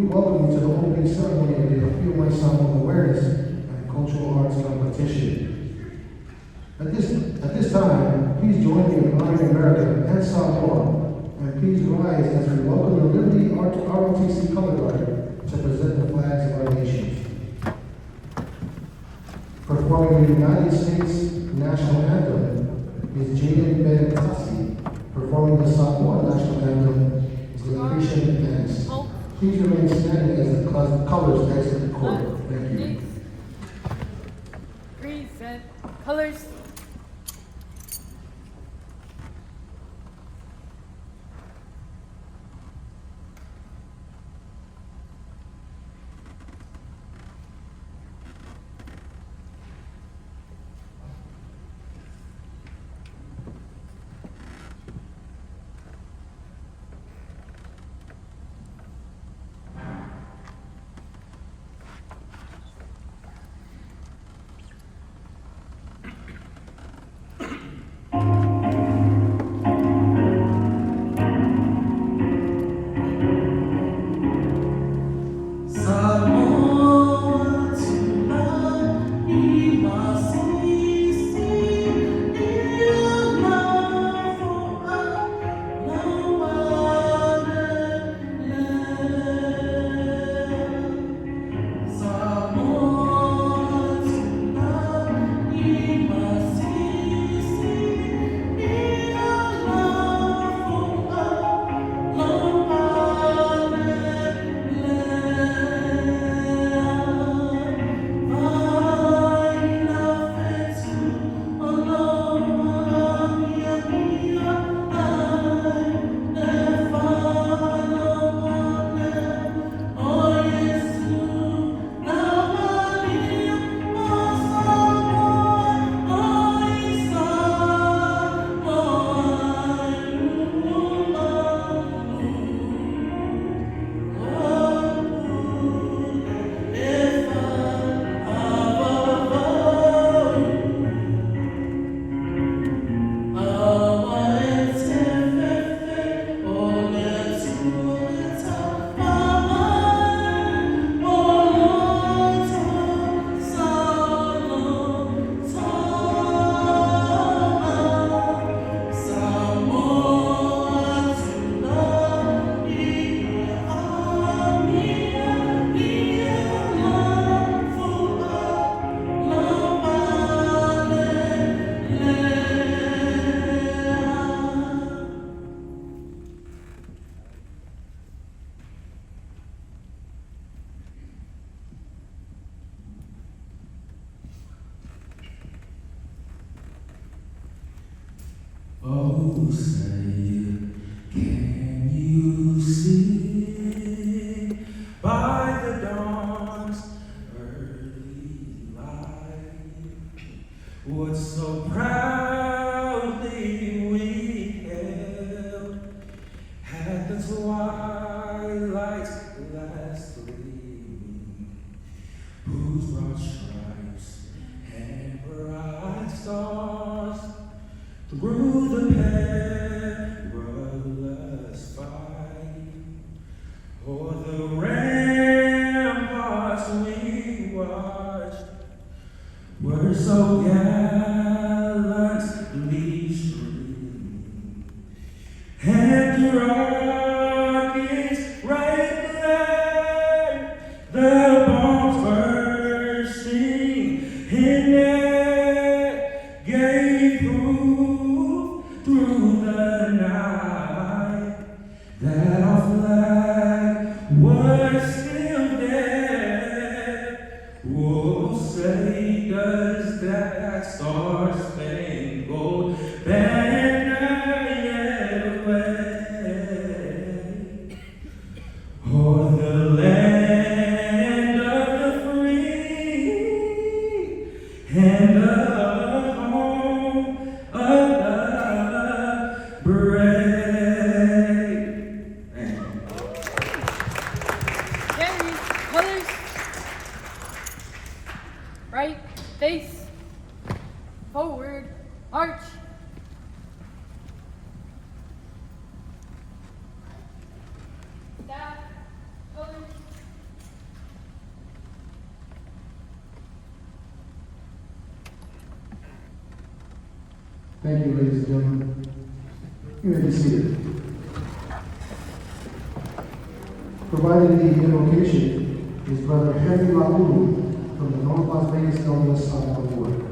We welcome you to the opening ceremony of the Feel My Samoa Awareness and Cultural Arts Competition. At this time, please join me in honoring America and Samoa, and please rise as we welcome the Liberty ROTC Color Guard to present the flags of our nations. Performing the United States National Anthem is Jaden Benetasi. Performing the Samoa National Anthem is Lucretia Vance. Please remain standing as the colors exit the court. Thank you. Present colors. Oh, say, can you see by the dawn's early light what so proudly we held at the twilight's last gleaming, whose broad stripes and bright stars through the perilous fight, o'er the ramparts we watched, were so gallantly streaming, and the rockets' bright glare, the bombs bursting in air, gave proof through the night that our flag was still there. Oh, say does that star-spangled banner yet wave o'er the land of the free and the home of the brave? Carry colors. Right face. Forward. March. Staff. Colors. Thank you, ladies and gentlemen. You may be seated. Providing the invocation is Brother Henry Laulu from the North Las Vegas LDS Samoa Board.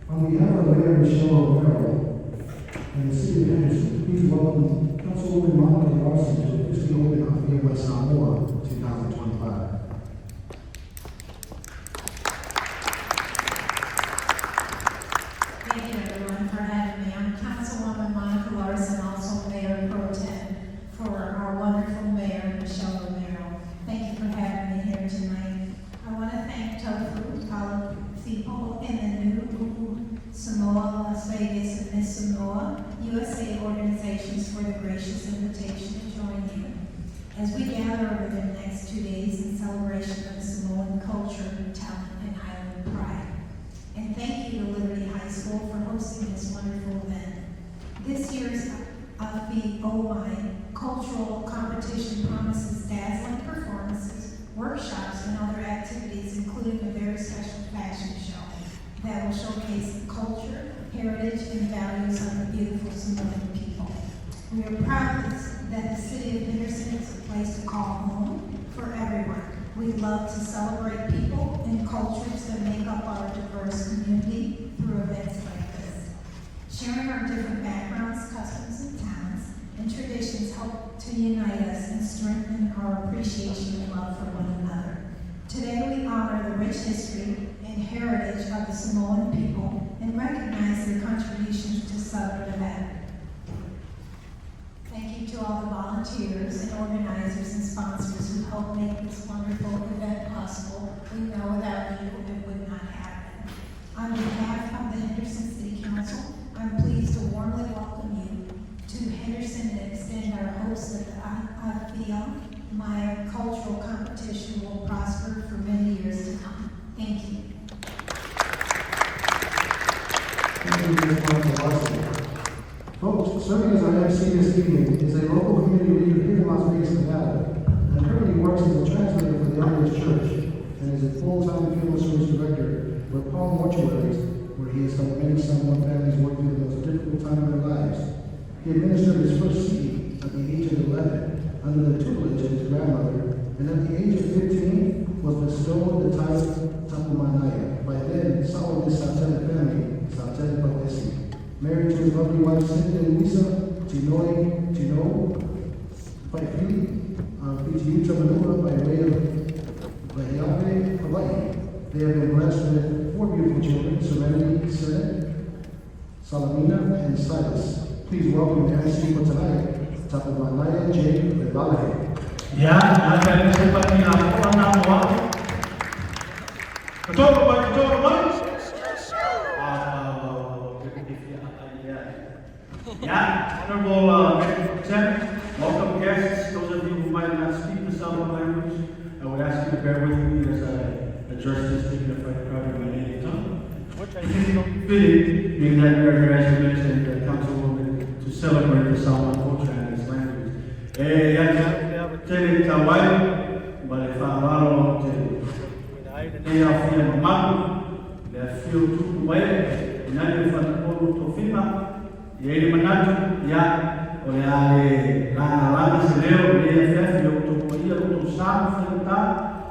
On behalf of Mayor Michelle Romero and the City of Henderson, please welcome Councilwoman Monica Larson to the officially open of VMwest Samoa 2025. Thank you, everyone, for having me. I'm Councilwoman Monica Larson, also Mayor Pro Tem, for our wonderful Mayor Michelle Romero. Thank you for having me here tonight. I want to thank Tofu, all people in the new Samoa, Las Vegas, and Miss Samoa, USA organizations for the gracious invitation to join you as we gather over the next 2 days in celebration of Samoan culture, talent, and island pride. And thank you to Liberty High School for hosting this wonderful event. This year's of the OI cultural competition promises dazzling performances, workshops, and other activities, including a very special fashion show that will showcase the culture, heritage, and values of the beautiful Samoan people. We are proud that the city of Henderson is a place to call home for everyone. We love to celebrate people and cultures that make up our diverse community through events like this. Sharing our different backgrounds, customs, and talents and traditions help to unite us and strengthen our appreciation and love for one another. Today we honor the rich history and heritage of the Samoan people and recognize their contributions to Southern event. Thank you to all the volunteers and organizers and sponsors who helped make this wonderful event possible. We know without you it would not happen. On behalf of the Henderson City Council, I'm pleased to warmly welcome you to Henderson and extend our hopes that I feel my cultural competition will prosper for many years to come. Thank you. Thank you, Ms. Monica. Folks, serving as our MC this evening is a local community leader here in Las Vegas, Nevada, and currently works as a translator for the Outreach Church, and is a full-time funeral service director for Palm Mortuaries, where he has helped many Samoan families work through the most difficult time of their lives. He administered his first CD at the age of 11 under the tutelage of his grandmother, and at the age of 15 was bestowed the title Tapu Manaya by then Samoa Satele family, Satele Pawesi. Married to his lovely wife Cynthia Luisa Tino Paifili, Pichiucha Manua by way of Lahiape, Hawaii. They have been blessed with 4 beautiful children, Serenity, Seren, Salamina, and Silas. Please welcome the MC for tonight, Tapu Manaya J. Levale. Ya, ada seperti laporan awal. Betul, Pak. Yeah, Honorable Medical Representative, welcome guests, those of you who might not speak the Samoan language, I would ask you to bear with me as I address this dignified crowd in my native tongue, which I think will be fitting, being that we are here, as you mentioned, the Councilwoman, to celebrate the Samoan culture and its language. Tele Tawai, but if I'm not they are feeling mamaku, they are feeling too well, and I know for the whole to film. Ele manatu ya oleh lana seleo dia fef yo to poia to sam fenta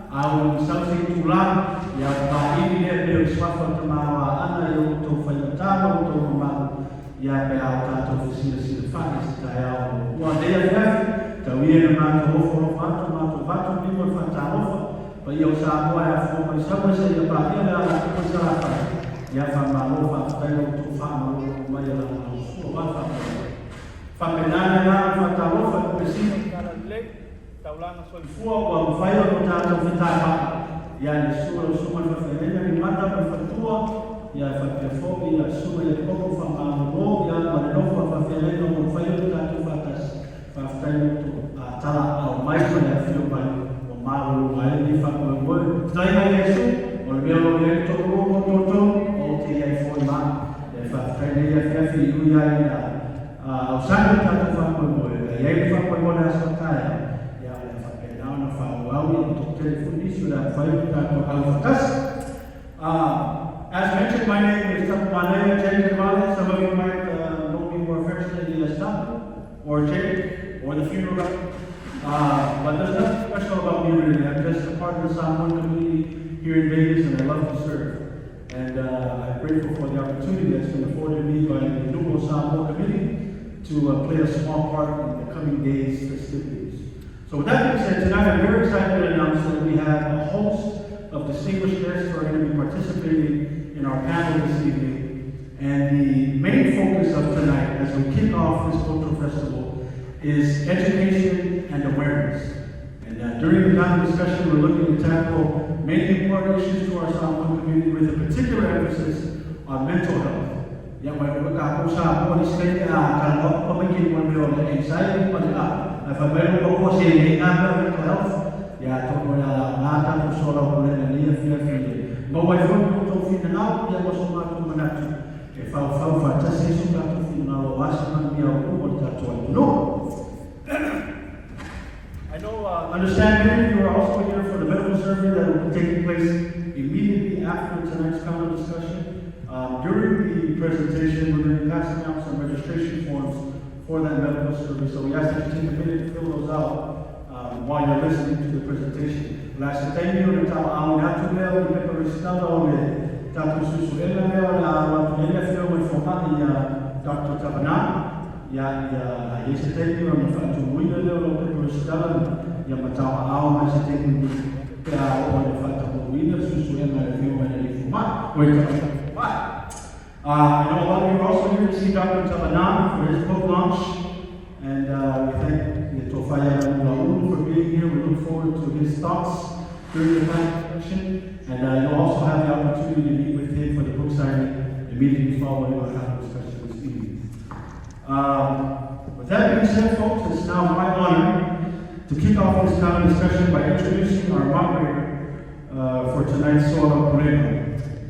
au salsi tula ya pa ini dia dia swafa tamawa ana yo to fenta to mama ya pe au ta to sila fa sta ya wa dia fef tawia na to fo fa to ni mo fa ta ofa pa yo sa mo ya fo ma sa ma sa ya pa ya la ko sa fa ya fa ma lo fa ta yo to fa ma lo ma ya la Fapenana na fatarofa pesini kana le taulana so fua wa faio no tato fitapa ya ni suma fapenana ni mata fatua ya fapefobi ya suma ya koko famano ya maneno fapenana no faio tato fatas faftano to tala au mais na fio ban o malu mai ni fapo mo taina yesu o melo ye to o te ai foi ma e faftano ya fiu ya usando tatu fampo moe, e aí fampo moe na sotaya, ya le fapenao na fauau, to telefonicio da fai tatu alfatas. As mentioned, my name is Tapu Manaya J. Levale. Some of you might know me more affectionately as Tapu, or J, or the funeral director. But there's nothing special about me really. I'm just a part of the Samoan community here in Vegas, and I love to serve. And I'm grateful for the opportunity that's been afforded me by the Nubo Samoa community to play a small part in the coming days' festivities. So with that being said, tonight I'm very excited to announce that we have a host of distinguished guests who are going to be participating in our panel this evening. And the main focus of tonight, as we kick off this cultural festival, is education and awareness. And during the panel discussion, we're looking to tackle many important issues to our Samoan community with a particular emphasis on mental health. Yang mereka usaha polis kita kalau pemikiran mereka anxiety pada family ko si mental health ya to na nata ko solo ko na niya fia fia mo wai fo to fina na ya mo so ma to manatu e whau whatase so tātou whina o wasa man mea o o tātou atu no. I know, understand many of you are also here for the medical survey that will be taking place immediately after tonight's panel discussion. During the presentation, we're going to be passing out some registration forms for that medical survey, so we ask that you take a minute to fill those out while you're listening to the presentation. Last time you were talking about how to be able to on the Dr. Susuela Mel, what to feel with Dr. Tabana. Ya yesterday on the fact to win the level of people studying ya matawa au hesitating on the fact of winner Susuela feel when they format I know a lot of you are also here to see Dr. Tabana for his book launch, and we thank Tofaya Ulaulu for being here. We look forward to his thoughts during the panel discussion, and you'll also have the opportunity to meet with him for the book signing immediately following our panel discussion this evening. With that being said, folks, it's now my honor to kick off this panel discussion by introducing our moderator for tonight's Sola Moreno.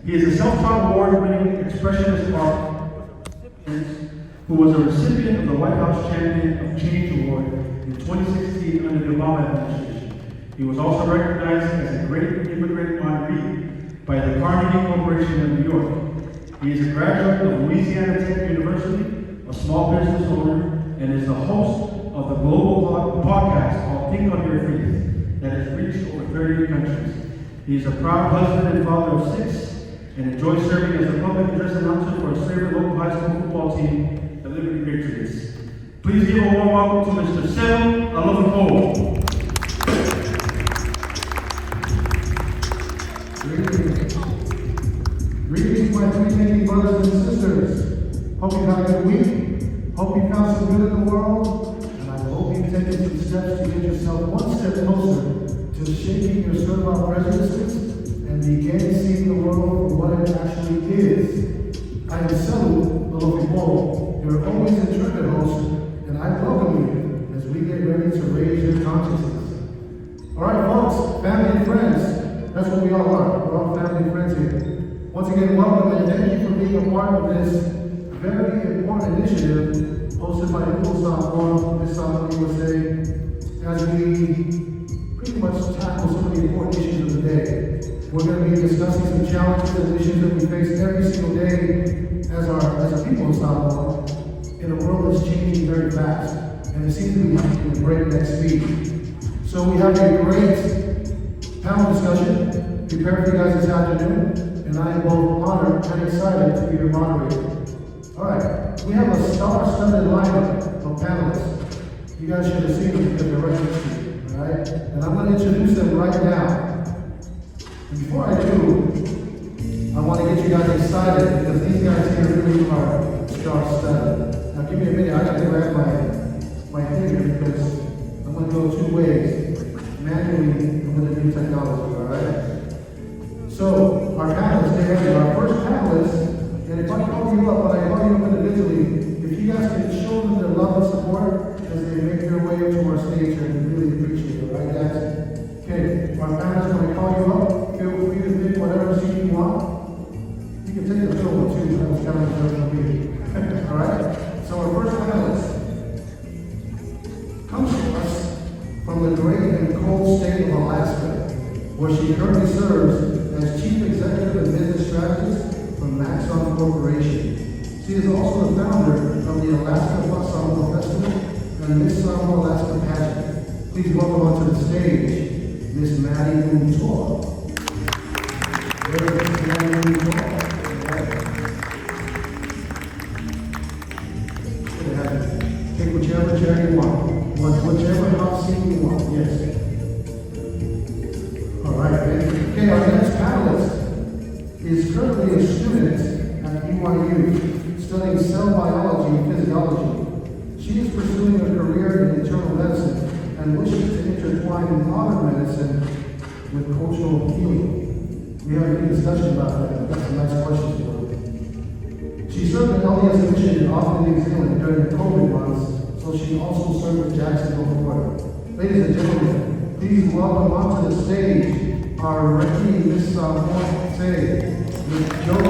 He is a self-taught award-winning expressionist artist who was a recipient of the White House Champion of Change Award in 2016 under the Obama administration. He was also recognized as a great immigrant honoree by the Carnegie Corporation of New York. He is a graduate of Louisiana Tech University, a small business owner, and is the host of the global podcast called Think on Your Faith that has reached over 30 countries. He is a proud husband and father of 6 and enjoys serving as a public address announcer for his favorite local high school football team, the Liberty Patriots. Please give a warm welcome to Mr. Sam Alofo. Greetings, my three brothers and sisters. Hope you had a good week. Hope you found some good in the world. And I hope you've taken some steps to get yourself one step closer to shaking your certified prejudices and begin seeing the world for what it actually is. I am Selu Olofipo, your always intrepid host, and I welcome you as we get ready to raise your consciousness. All right, folks, family and friends, that's what we all are. We're all family and friends here. Once again, welcome and thank you for being a part of this very important initiative hosted by Samoa, Miss Samoa USA, as we pretty much tackle some of the important issues of the day. We're going to be discussing some challenges and issues that we face every single day as a people of Samoa in a world that's changing very fast, and it seems to be happening at breakneck speed. So we have a great panel discussion prepared for you guys this afternoon, and I am both honored and excited to be your moderator. All right, we have a star-studded lineup of panelists. You guys should have seen them because they're right next to you, all right? And I'm going to introduce them right now. And before I do, I want to get you guys excited because these guys here really are star-studded. Now give me a minute, I got to grab my finger because I'm going to go 2 ways. Manually, I'm going to do technology, all right? So, our panelists, they have our first panelist, and if I call you up, but I call you up individually, if you guys can show them their love and support as they make their way up to our stage, I really appreciate it, right guys? Okay, our panelists, when I call you up, feel free to pick whatever seat you want. You can take the middle one too, that was kind of a joke for me. All right? So our first panelist comes to us from the great and cold state of Alaska, where she currently serves as Chief Executive and Business Strategist for Maxon Corporation. She is also the founder of the Alaska Samoa Festival and Miss Samoa Alaska Pageant. Please welcome onto the stage, Miss Maddie Muntor. Miss Maddie Muntor. Take whichever chair you want. Whichever house seat you want, yes. All right, okay, our next panelist is currently a student at BYU studying cell biology and physiology. She is pursuing a career in internal medicine and wishes to intertwine modern medicine with cultural healing. We have a good discussion about that. That's some nice questions for her. She served an LDS mission in Auckland, New Zealand during the COVID months, so she also served in Jacksonville, Florida. Ladies and gentlemen, please welcome onto the stage our Ricky Miss Samoa, Miss Joe.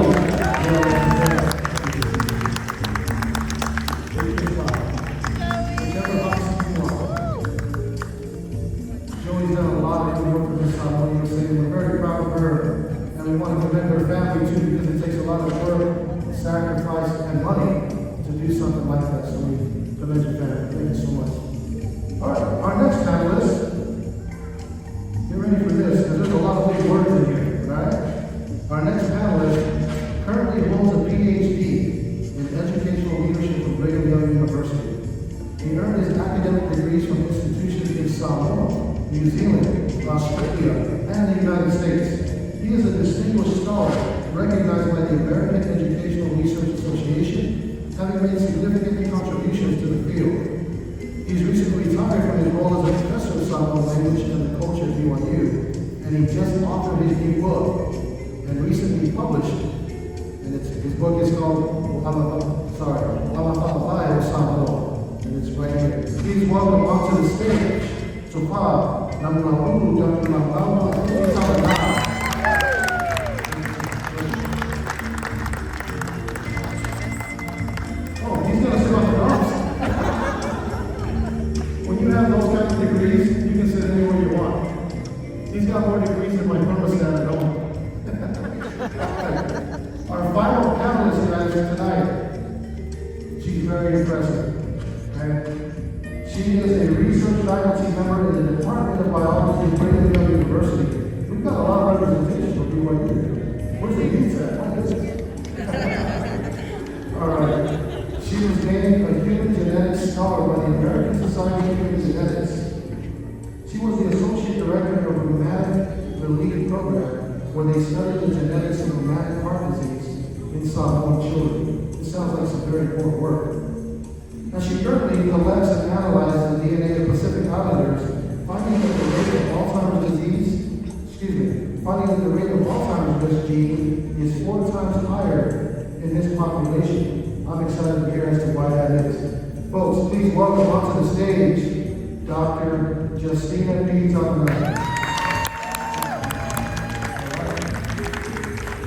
their family too, because it takes a lot of work, sacrifice, and money to do something like that. So we commend your family. Thank you so much. All right, our next panelist, get ready for this, because there's a lot of big words in here, right? Our next panelist currently holds a PhD in educational leadership from Brigham Young University. He earned his academic degrees from institutions in Samoa, New Zealand, Australia, and the United States. He is a distinguished scholar recognized by the American Educational Research Association, having made significant contributions to the field. He's recently retired from his role as a professor of Samoan language and the culture at BYU, and he just authored his new book and recently published, and his book is called Amawhai Samoa, and it's right here. Please welcome onto the stage, Tupa Namulapu Dakumalawa Italana. Oh, he's gonna sit on the drums. When you have those kind of degrees, you can sit anywhere you want. He's got more degrees than my thermostat at home. Our final panelist guys tonight, she's very impressive. And she is a research faculty member in the Department of Biology at Brigham Young University. We've got a lot of representation for BYU. Where's the youth at? What is it? All right. She was named a human genetics scholar by the American Society of Human Genetics. She was the associate director of a rheumatic relief program where they studied the genetics of rheumatic heart disease in Samoan children. This sounds like some very important work. Now she currently collects and analyzes the DNA of Pacific Islanders, finding that the rate of Alzheimer's gene is 4 times higher in this population. I'm excited to hear as to why that is. Folks, please welcome onto the stage Dr. Justina P. Tupman.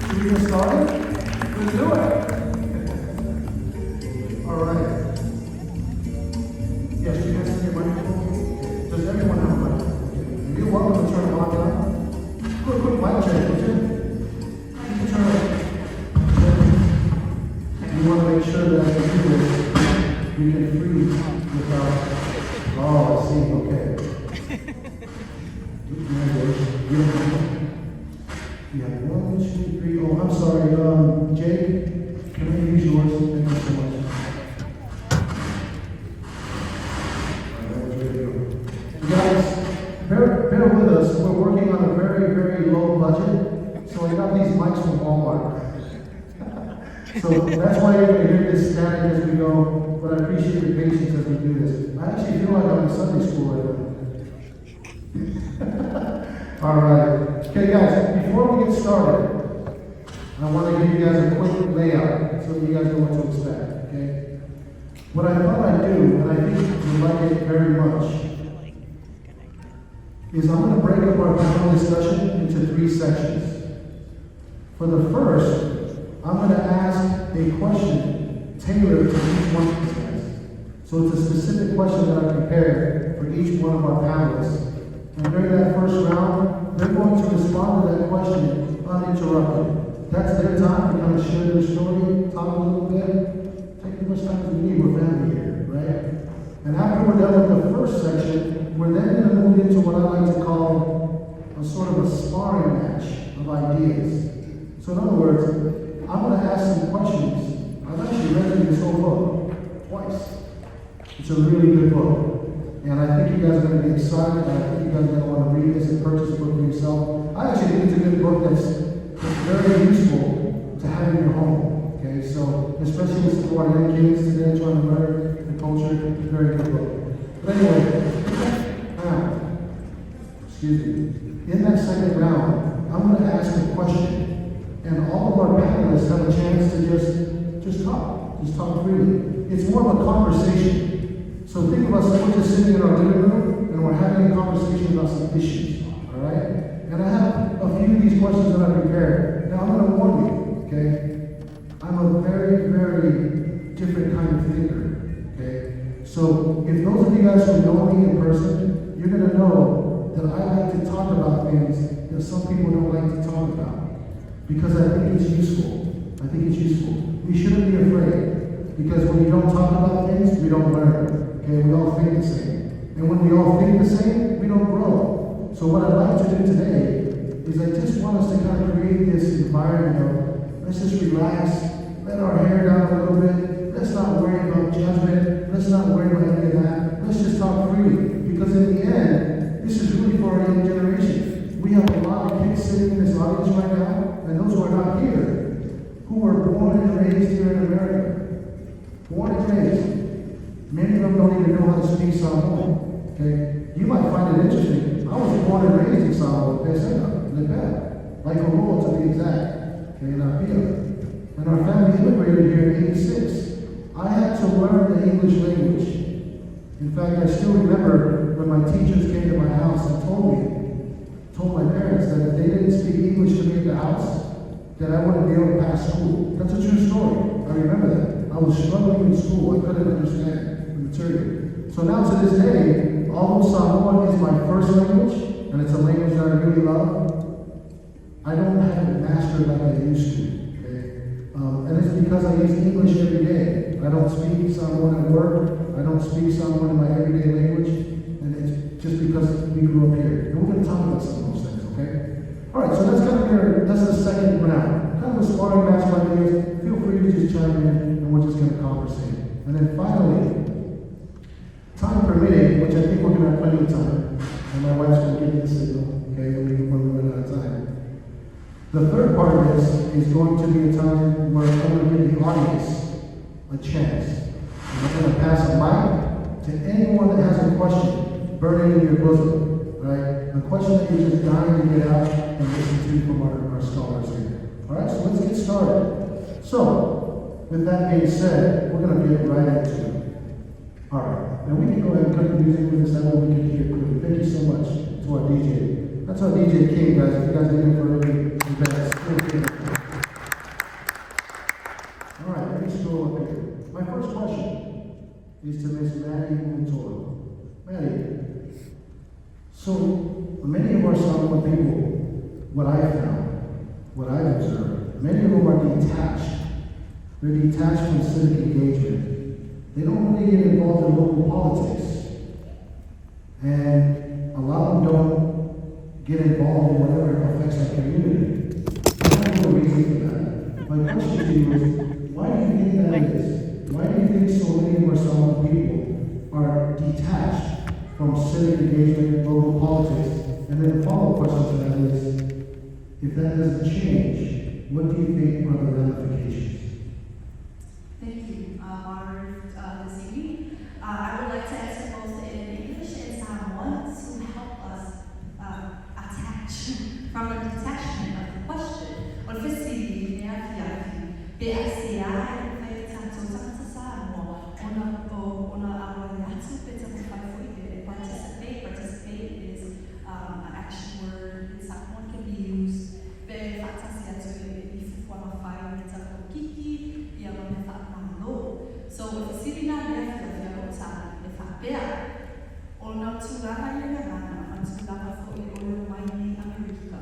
Should we get started? Let's do it. All right. Yes, you guys have your microphone? Does everyone have a microphone? You're welcome to turn it on down. Quick mic check, would you? You can turn it. You want to make sure that as you do this, you can freeze without. Oh, I see. Okay. You have 1, 2, 3. Oh, I'm sorry. Jake, can I use yours? Thank you so much. You guys, bear with us. We're working on a very, very low budget, so I got these mics from Walmart. So that's why you're going to hear this static as we go, but I appreciate your patience as we do this. I actually feel like I'm in Sunday school right now. All right. Okay, guys, before we get started, I want to give you guys a quick layout so you guys know what to expect, okay? What I thought I'd do, and I think you like it very much, is I'm going to break up our panel discussion into 3 sections. For the first, I'm going to ask a question tailored to each one of these guys. So it's a specific question that I prepared for each one of our panelists. And during that first round, they're going to respond to that question uninterrupted. That's their time to kind of share their story, talk a little bit. Take as much time as we need. We're family here, right? And after we're done with the first section, we're then going to move into what I like to call a sort of a sparring match of ideas. So in other words, I'm going to ask some questions. I've actually read this whole book twice. It's a really good book. And I think you guys are going to be excited. I think you guys are going to want to read this and purchase the book for yourself. I actually think it's a good book that's very useful to have in your home. Okay, so especially with some of our young kids today trying to learn the culture, it's a very good book. But anyway, now, in that second round, I'm going to ask a question. And all of our panelists have a chance to just talk freely. It's more of a conversation. So think of us, we're just sitting in our living room and we're having a conversation about some issues, all right? And I have a few of these questions that I prepared. Now I'm going to warn you, okay? I'm a very, very different kind of thinker, okay? So if those of you guys who know me in person, you're going to know that I like to talk about things that some people don't like to talk about. because I think it's useful. I think it's useful. We shouldn't be afraid, because when you don't talk about things, we don't learn. Okay, we all think the same. And when we all think the same, we don't grow. So what I'd like to do today is I just want us to kind of create this environment of, let's just relax, let our hair down a little bit, let's not worry about judgment, let's not worry about any of that, let's just talk freely. Because in the end, this is really for our young generation. We have a lot of kids sitting in this audience right now, and those who are not here, who were born and raised here in America. Born and raised. Many of them don't even know how to speak Samoan. Okay? You might find it interesting. I was born and raised in Samoa, like a rule to be exact. Okay, in Apia. And our family immigrated here in '86. I had to learn the English language. In fact, I still remember when my teachers came to my house and told my parents that if they didn't speak English to me at the house, that I wouldn't be able to pass school. That's a true story. I remember that. I was struggling in school. I couldn't understand the material. So now to this day, although Samoan is my first language, and it's a language that I really love, I don't have it mastered like I used to. Okay? And it's because I use English every day. I don't speak Samoan at work. I don't speak Samoan in my everyday language. And it's just because we grew up here. And we're going to talk about some of those things, okay? All right, so that's the second round. Kind of a sparring match like this. Feel free to just chime in, and we're just going to conversate. And then finally, time permitting, which I think we're going to have plenty of time, and my wife's going to give me the signal, okay, when we run out of time. The third part of this is going to be a time where I'm going to give the audience a chance. And I'm going to pass a mic to anyone that has a question burning in your bosom, right? A question that you're just dying to get out and listen to from our scholars here. All right, so let's get started. So, with that being said, we're going to get right into it. All right, now we can go ahead and cut the music with us, that way we can hear clearly. Thank you so much to our DJ. That's our DJ King, guys. If you guys need him for any events, all right, let me scroll up here. My first question is to Miss Maddie Toro. Maddie, so many of our Samoan people, what I found, what I've observed, many of them are detached. They're detached from civic engagement. They don't really get involved in local politics. And a lot of them don't get involved in whatever affects our community. I don't know the reason for that. My question to you is, why do you think that is? Why do you think so many of our Samoan people are detached from civic engagement, local politics? And then the follow-up question to that is, if that doesn't change, what do you think are the ramifications? Thank you, moderator, this evening. I would like to answer both in English and Samoan to help us attach from the detachment of the question. On firstly, BSCI and Tanto Samoa, on our Yatsu, participate is an action word in Samoan can be used. So if sitting down there, ona tulaga ia ngana, ona tulaga fo I o mai ni Amerika.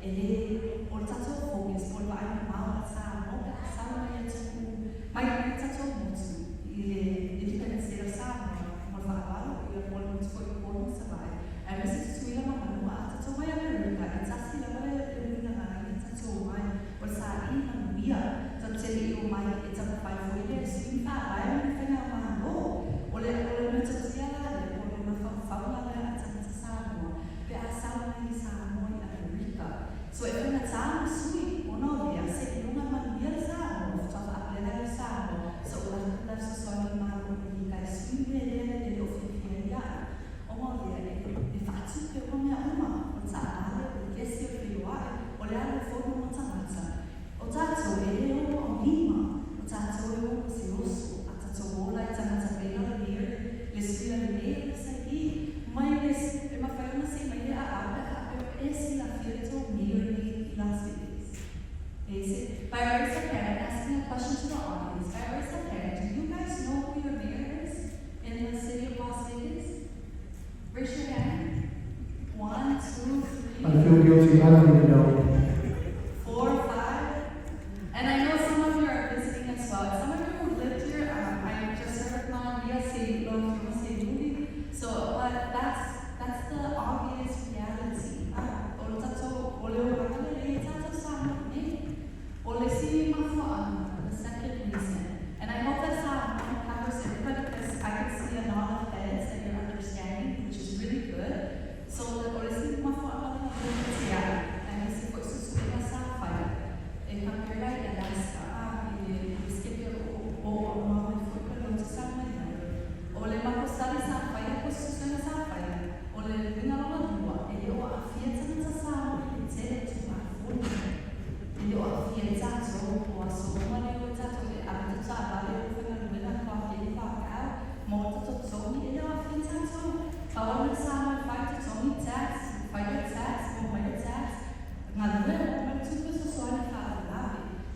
Ele o tato focus o vai mau sa mo sa mai tu mai tato motu. Ele can ser sa mo fa ba ia mo no fo I o sa vai. A mesi tu ila ma no a tato mai Amerika. Ita si la mai e ngana ita tato mai o sa I na mia. Tato I o mai ita pa fo ile si fa vai ni fa na ma no. Ole no tato ia so if in a time sweet, one of you say you know man here Samoa, so I play Samoa. So that's so I man you guys swim there of here. Omo dia e fatti che come uma, o tsana e che si fiwa, o le hanno fono mozzanazza. O tatto e o prima, o tatto e o si osso, a tatto vola e tsana bella here, le sfide di neve sai mai e ma fai una sema esse la filter nearly last days. By raise of hand, asking a question to the audience. By raise of hand, do you guys know who your mayor is in the city of Las Vegas? Raise your hand. 1, 2, 3. I feel guilty. I don't even know. 4, 5.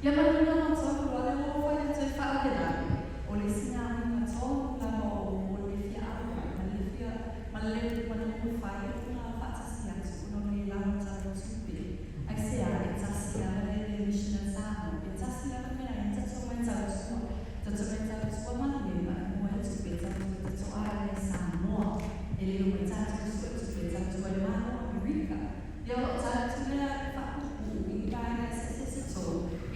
Ya malina no so ko ale mo fa te fa ke na. O le sina na so na mo o le fia ma le mo fa na fa ta sia so no le la ta lo supi. Ai se a e ta sia le mission sa mo. E ta sia me na ta so ma ta so. Ta so ma ta so ma le ma mo e su pe ta so a le Samoa. E le mo ta so pe ta so le ma America. Ya ta so le fa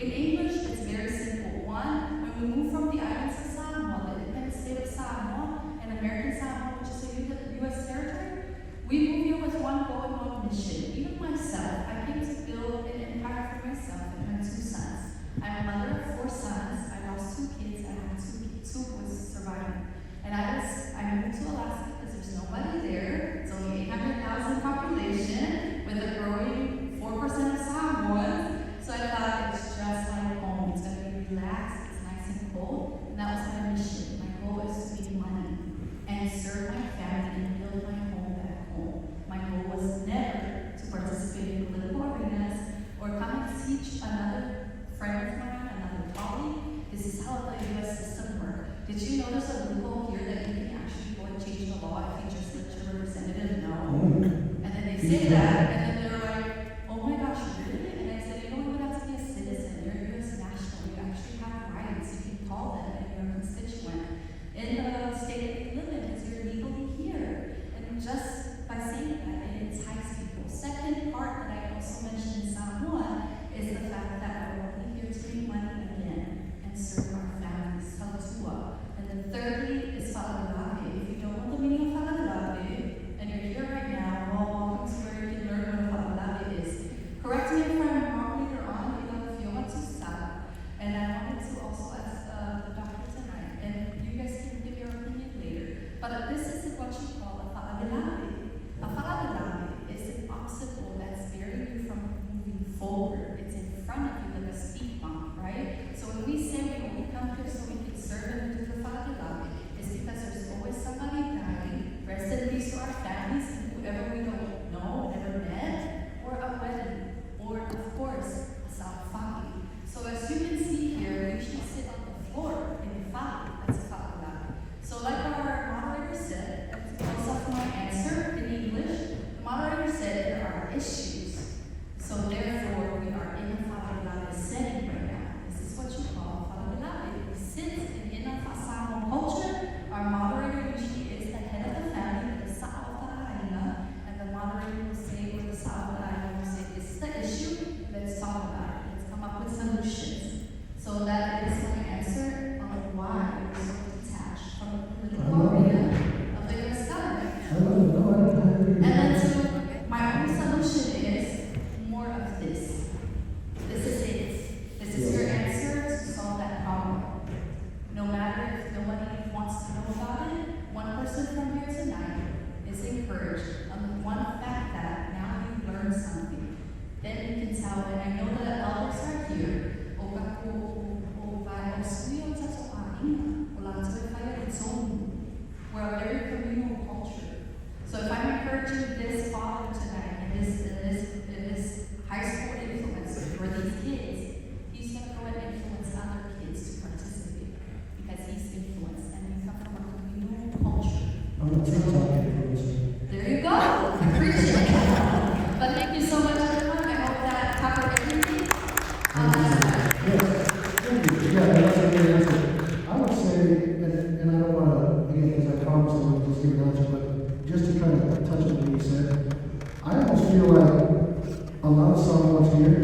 in English, it's very simple. One, when we move from the islands of Samoa, the independent state of Samoa, and American Samoa, which is a U.S. territory, we move here with one goal and one mission. Even myself, I came to build an empire for myself and my 2 sons. I'm a mother of 4 sons. I lost 2 kids, and I have 2 boys surviving. And I moved to Alaska because there's nobody there. It's only 800,000 population with a growing 4% of Samoans. So I thought it's just like home. It's going to be relaxed, it's nice and cold. And that was my mission. My goal is to make money and serve my family and build my home back home. My goal was never to participate in political arenas or come and teach another friend of mine, another colleague. This is how the U.S. system works. Did you know there's a loophole here that you can actually go and change the law if you just let your representative know? And then they say that, and then they're like, oh my gosh, really? And I said, you don't even have to be a citizen. You're a U.S. national. You actually have rights. You can call them and you're a constituent in the state that you live in because you're legally here. And just by saying that, it entices people. Second part that I also mentioned in Samoa is the fact that we're only here to make money again and serve our families. Tautua. And then thirdly is Falagalabe. If you don't know the meaning of Falagalabe, and you're here right now, welcome to where you can learn what Falagalabe is. Correct me if I'm wrong later on, if you want to stop. And I wanted to also ask the doctor tonight, and you guys can give your opinion later. But this is what you call a falagalabe. A falagalabe is an obstacle that's sparing you from moving forward. It's in front of you like a speed bump, right? So when we say we only come here so we can serve and do the falagalabe, it's because there's always somebody dying. Rest in peace to our families and whoever we don't know, never met, or a wedding. Or, of course, a salafaki. So as you can see here, we usually sit on the floor in the fali. That's a falagalabe. So like our moderator said, and to close off my answer in English, the moderator said there are issues. So therefore, we are in a falagalabe setting right now. This is what you call falagalabe. We sit in a Samoan culture. Our moderator usually is the head of the family, the sa'awahaina, and the moderator will say, or the sa'awahaina will say, this is the issue, let's talk about it. Let's come up with solutions. So that is my answer on why we're so detached from the political arena of the U.S. government. And then to my only solution is more of this. This is it. This is your answer to solve that problem. No matter if nobody wants to know about it, one person from here tonight is encouraged on the one fact that now you've learned something. Then you can tell, and I know that elders are here. We're a very communal culture. So if I'm encouraging this father tonight and this high school influencer for these kids, he's going to go and influence other kids to participate because he's influenced and we come from a communal culture. I'm a TikTok influencer. There you go. I appreciate it. But thank you so much, everyone. I hope that covered everything. Yes, thank you. Yeah, that's a good answer. I would say, and I don't want to, again, because I promised I would just give an answer, but just to kind of touch on what you said, I almost feel like a lot of Samoans here,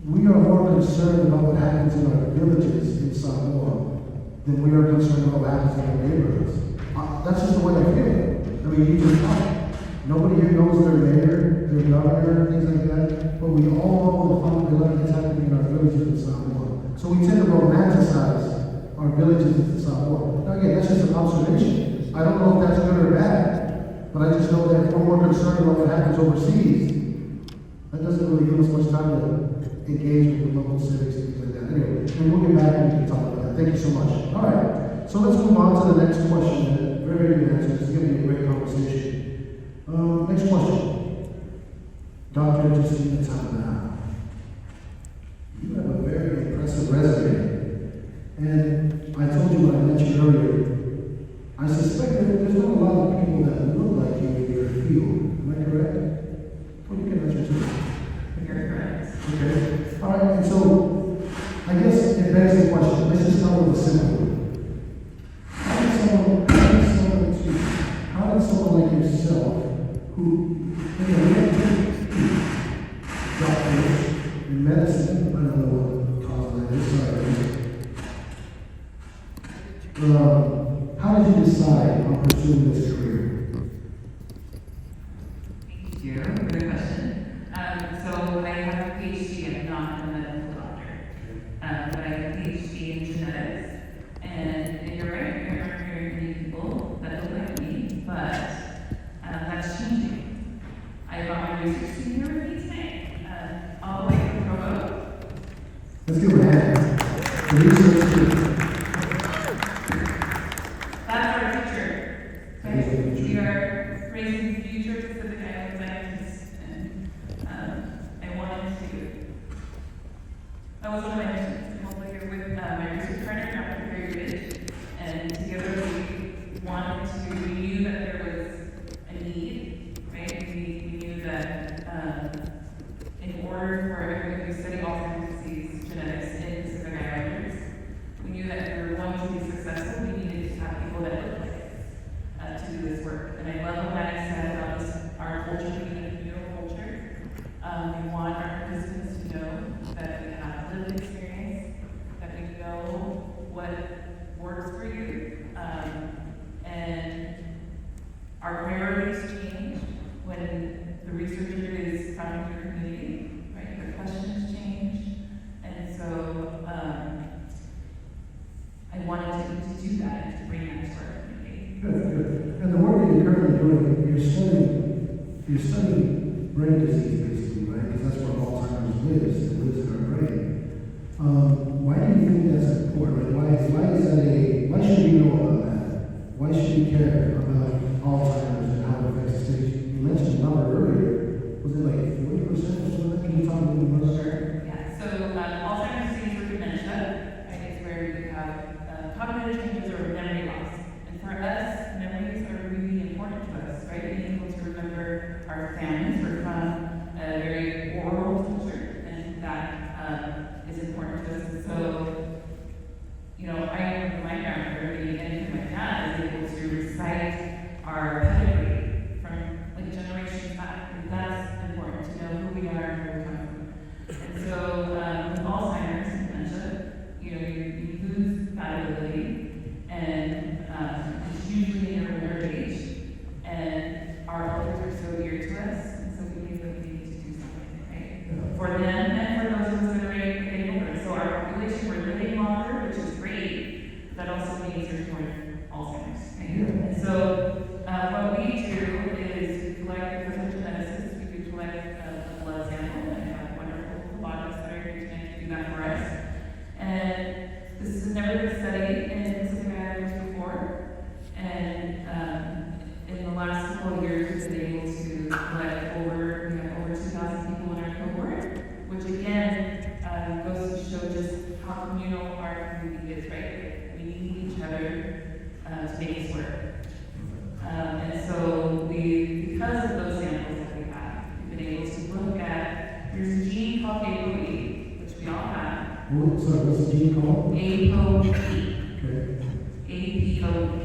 we are more concerned about what happens in our villages in Samoa than we are concerned about what happens in our neighborhoods. That's just the way I feel. I mean, you just talk. Nobody here knows their mayor, their governor, things like that, but we all know the problem that's happening in our villages in Samoa. So we tend to romanticize our villages in Samoa. Now again, that's just an observation. I don't know if that's good or bad, but I just know that if we're more concerned about what happens overseas, that doesn't really give us much time to engage with the local civics and things like that. Anyway, and we'll get back and we can talk about that. Thank you so much. All right, so let's move on to the next question. Very, very good answer. This is going to be a great conversation. Next question. Dr. Justina Tamana. You have a very And I told you when I met you earlier, I suspect that there's not a lot of people that look like you in your field. Am I correct? Well, you can answer too. You're correct. Okay. All right. And so, I guess it begs the question. Let's just start with a simple one. How did someone like yourself, who in doctors in medicine, I don't know what cause that is, how did you decide on pursuing this career? Thank you for the question. So I have a PhD. I'm not a medical doctor, but I have a PhD in genetics. And you're right, there aren't very many people that look like me, but that's changing. I brought my research team here with me today, all the way from Provo. Let's give a hand. The research team. That's our future. That is the Right? future. We are raising the future Pacific Island scientists, and I wanted to. That was one of my missions. I'm also here with my research partner, Dr. Gary Ridge, and together we wanted to. We knew that there was a need, right? We knew that in order for everybody to study Alzheimer's disease genetics in Pacific Islanders, we knew that if we were going to be successful, we needed to have people that looked like us to do this work. And I love what Maddie said about this, our culture being a communal culture. We want our participants to know that we have lived experience, that we know what works for you, and our priorities change when the researcher is found in your community, right? The questions change, and so I wanted to do that and to bring that to our community. Good, good. And the work that you're currently doing, you're studying brain disease basically, right? Because that's where Alzheimer's lives. It lives in our brain. Why do you think that's important? Why should we know about that? Why should we care about Alzheimer's and how it affects the stage? You mentioned a number earlier. Was it like 40% or something? Can you talk a little more about that? Yeah, so Alzheimer's disease or dementia, right, is where you have cognitive changes or memory loss. And for us, memories are really important to us, right? Being able to remember our families. We're from a very oral culture, and that is important to us. And so, you know, I remember my grandmother being and my dad is able to recite our pedigree from like generations back. And that's important to know who we are and where we come from. And so with Alzheimer's and dementia, you know, you lose that ability, and it's usually in your older age, and our elders are so dear to us, and so we feel that we need to do something, right? For them and for those of us that are getting older. So our population, we're living longer, which is great, but that also means there's more Alzheimer's, right? And so what we do is we collect, because we're geneticists, we do collect a blood sample, and have wonderful bodies that are here tonight to do that for us. And this has never been studied in Pacific Islanders before, and in the last couple of years, we've been able to collect we have over 2,000 people in our cohort, which again goes to show just how communal our community is, right? We need each other to make this work. And so because of those samples that we have, we've been able to look at, there's a gene called ApoE, which we all have. What's the gene called? ApoE. Okay. ApoE.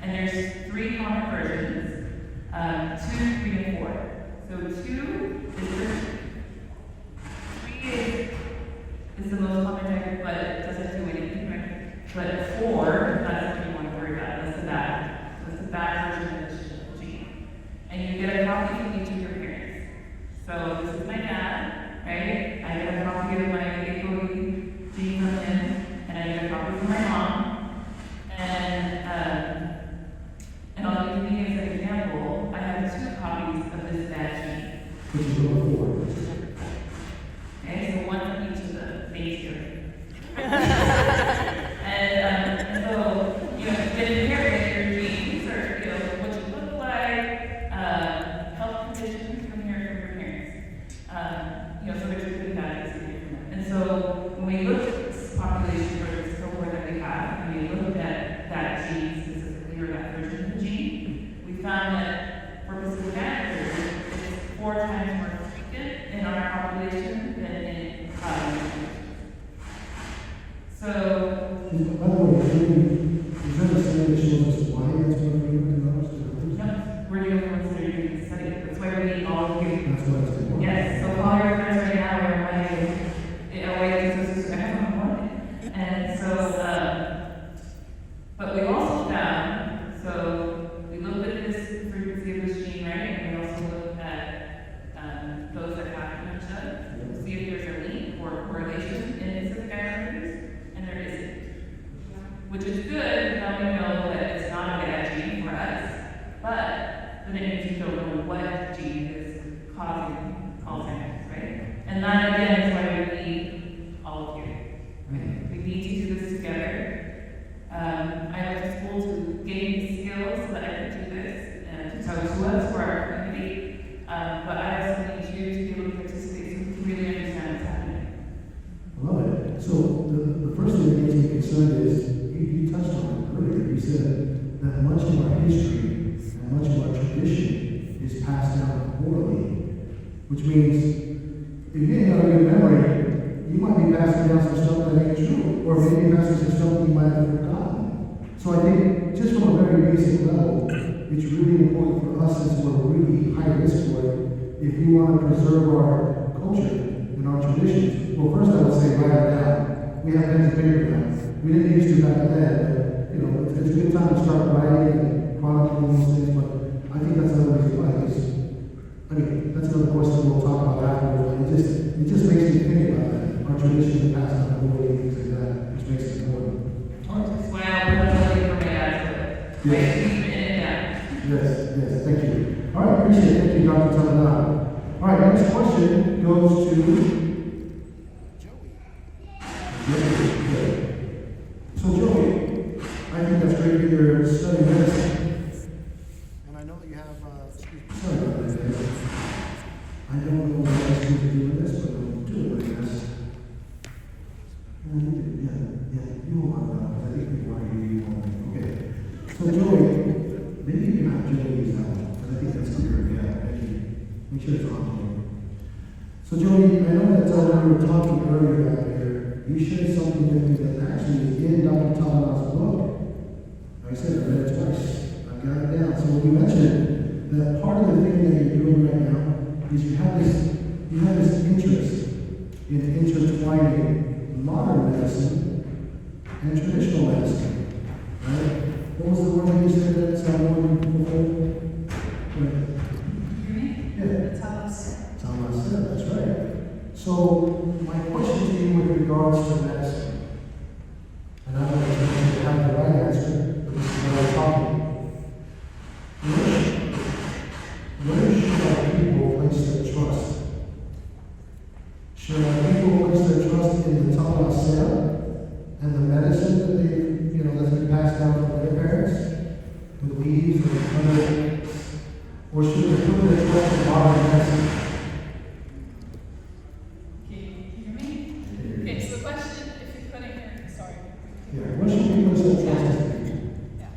And there's 3 common versions, 2, 3, and 4. So 2 is first. 3 is the most common type, but it doesn't do anything, right? But 4, that's what you want to worry about. That's the bad. That's the bad version of the gene. And you get a copy from each of your parents. So this is my dad, right? I get a copy of my ApoE gene from him, and I get a copy from my mom. And I'll give you as an example, I have 2 copies of this bad gene. Which is number 4. Okay, so one from each of the base here. And so, you know, you get inherited your genes, or, you know, what you look like, health conditions from your parents. You know, so there's good and bad things from them. And so when we look at this population, or this So, By the way, is that a study that shows us why that's what we're doing? no, we're doing a considered study. That's why we need all of you. That's what I said. Yes, so call your friends right now or away to everyone. And so, but we also found, so we looked at this frequency of this gene, right? And we also looked at those that have dementia to see if there's a link or correlation in specific islanders, and there isn't. Which is good, now we know that it's not a bad gene for us, but then it means you don't know what gene is causing Alzheimer's, right? And that again is why we need all of you. Right? We need to do this together. I went to school to gain these skills so that I could do this and to talk to us for our community. But I also need you to be able to participate so we can really understand what's happening. I love it. So the first thing that makes me concerned is, you touched on it earlier. You said that much of our history and much of our tradition is passed down orally, which means if you didn't have a good memory, you might be passing down some stuff that ain't true, or maybe passing some stuff you might have forgotten. So I think just from a very basic level, it's really important for us, since we're really high risk for it, if you want to preserve our culture and our traditions. Well, first I would say write it down. We have pens and paper now. We didn't used to back then, but it's a good time to start writing and chronicling those things. But I think that's another reason why that's another question we'll talk about afterwards. But it just makes me think about that. Our traditions and past down the way, things like that, which makes it important. That's why I'll put a link for my dad to it. Yes. Keep it in down. Yes, thank you. All right, appreciate it. Thank you, Dr. Tamanado. All right, next question goes to Joey. So Joey, I think that's great that you're studying medicine. And I know that you have, sorry about that. I don't know what else you can do with this, but I'll do it, I guess. Yeah, you want to, I think we want to hear you more. Okay. So Joey, maybe you can have Joey use that one, because I think that's clear. Yeah, thank you. Make sure it's on Joey. So Joey, I know that when we were talking earlier back there, you shared something with me that actually is in Dr. Talana's book. Like I said, I read it twice. I got it down. So you mentioned that part of the thing that you're doing right now is you have this interest in intertwining modern medicine and traditional medicine. Right? What was the word that you said that Samoa before? Yeah. Talana, that's right. So my question to you with regards to medicine, and I don't know if you have the right answer, but this is what I'm talking. Where should our people place their trust? Should our people place their trust in the Talana and the medicine that that's been passed down from their parents, the leaves and other, or should they put their trust in modern medicine? Yeah, what should we put some trust in? Yeah,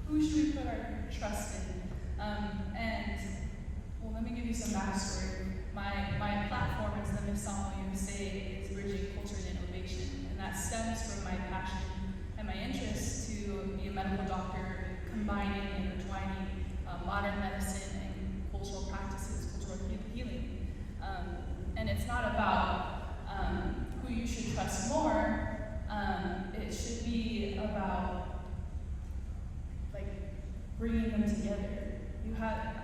who should we put our trust in? Let me give you some backstory. My platform is the Samoa USA is bridging culture and innovation, and that stems from my passion and my interest to be a medical doctor, combining and intertwining modern medicine and cultural practices, cultural healing. And it's not about who you should trust more. It should be about bringing them together.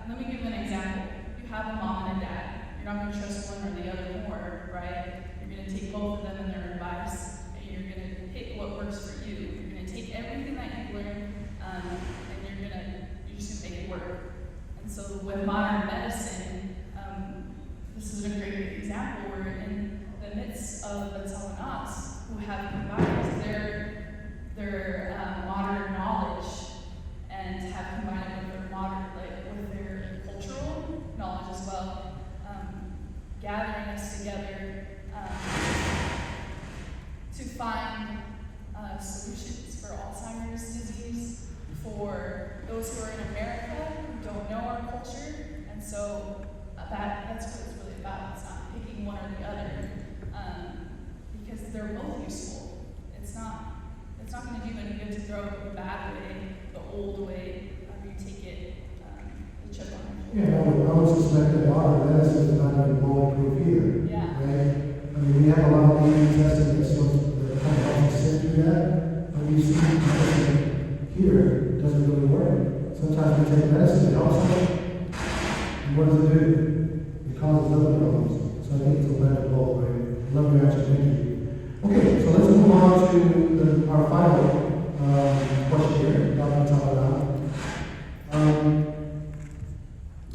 Let me give you an example. You have a mom and a dad. You're not going to trust one or the other more, right? You're going to take both of them and their advice, and you're going to pick what works for you. You're going to take everything that you've learned, and you're just going to make it work. And so with modern medicine, this is a great example. We're in the midst of the Talanas who have combined their modern knowledge and have combined it with their cultural knowledge as well, gathering us together to find solutions for Alzheimer's disease, for those who are in America who don't know our culture, and so that's what it's really about. It's not picking one or the other, because they're both useful. It's grow up the bad way, the old way, however you take it, the chip on it. Yeah, I would suspect that modern medicine is not even bulletproof either. Yeah. Right? I mean, we have a lot of DNA testing that still that kind of helps us sit through that, but we see medicine here doesn't really work. Sometimes we take medicine that helps us, and what does it do? It causes other problems. So I think it's a blend of both, right? Love your answer, thank you. Okay, so let's move on to our final question here, Dr. Tamarana.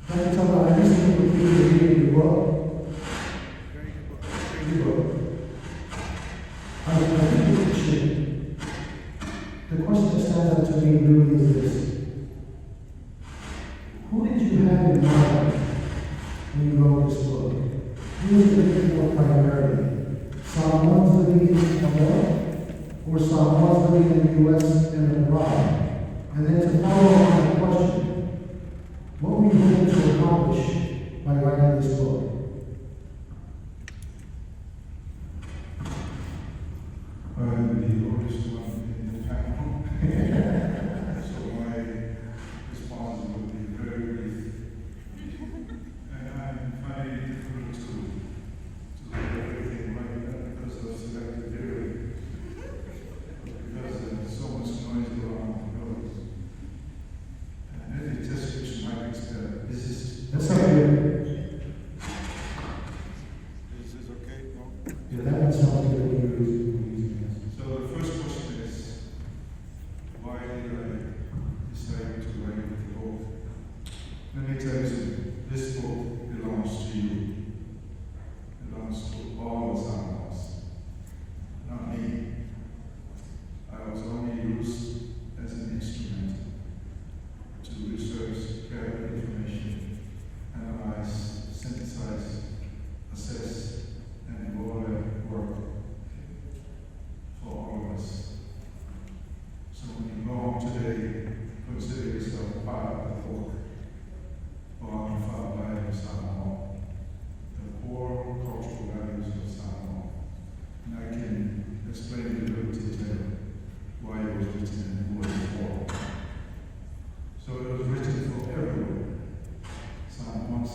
Dr. Tamarana, I recently completed reading your book. Your book. I think it should. The question that stands out to me really is this. Who did you have in mind when you wrote this book? Who was the people primarily? Samoans living in Samoa, or Samoans living in the U.S. and abroad? And then to follow on the question, what were you hoping to accomplish by writing this book? I'm the oldest one in the family, so my response would be very brief. And I'm finding it difficult to do everything right because of selective hearing, because there's so much noise around the roads. And any test which might expect, this is That's not good. Is this okay? No? Yeah, that one sounds good when you're using this. So the first question is, why did I decide to write the book? Let me tell you something. This book belongs to you. It belongs to all the Samoans, not me. I was only used as an instrument to research, gather information, analyze, synthesize, assess, and do all that work for all of us. So when you go home today, consider yourself part of the book, born and found by Samoa, the core cultural values of Samoa. And I can explain in a little detail why it was written and who it was for. So it was written for everyone. Samoans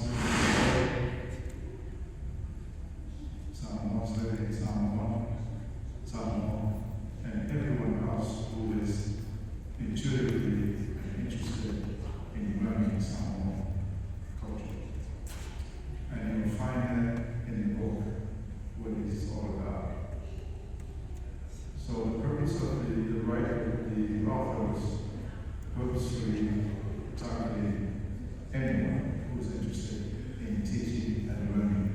living in Samoa, and everyone else who is intuitively interested in learning Samoan culture. And you'll find that in the book, what it's all about. So the purpose of the writer, the author, was purposefully targeting anyone who is interested in teaching and learning.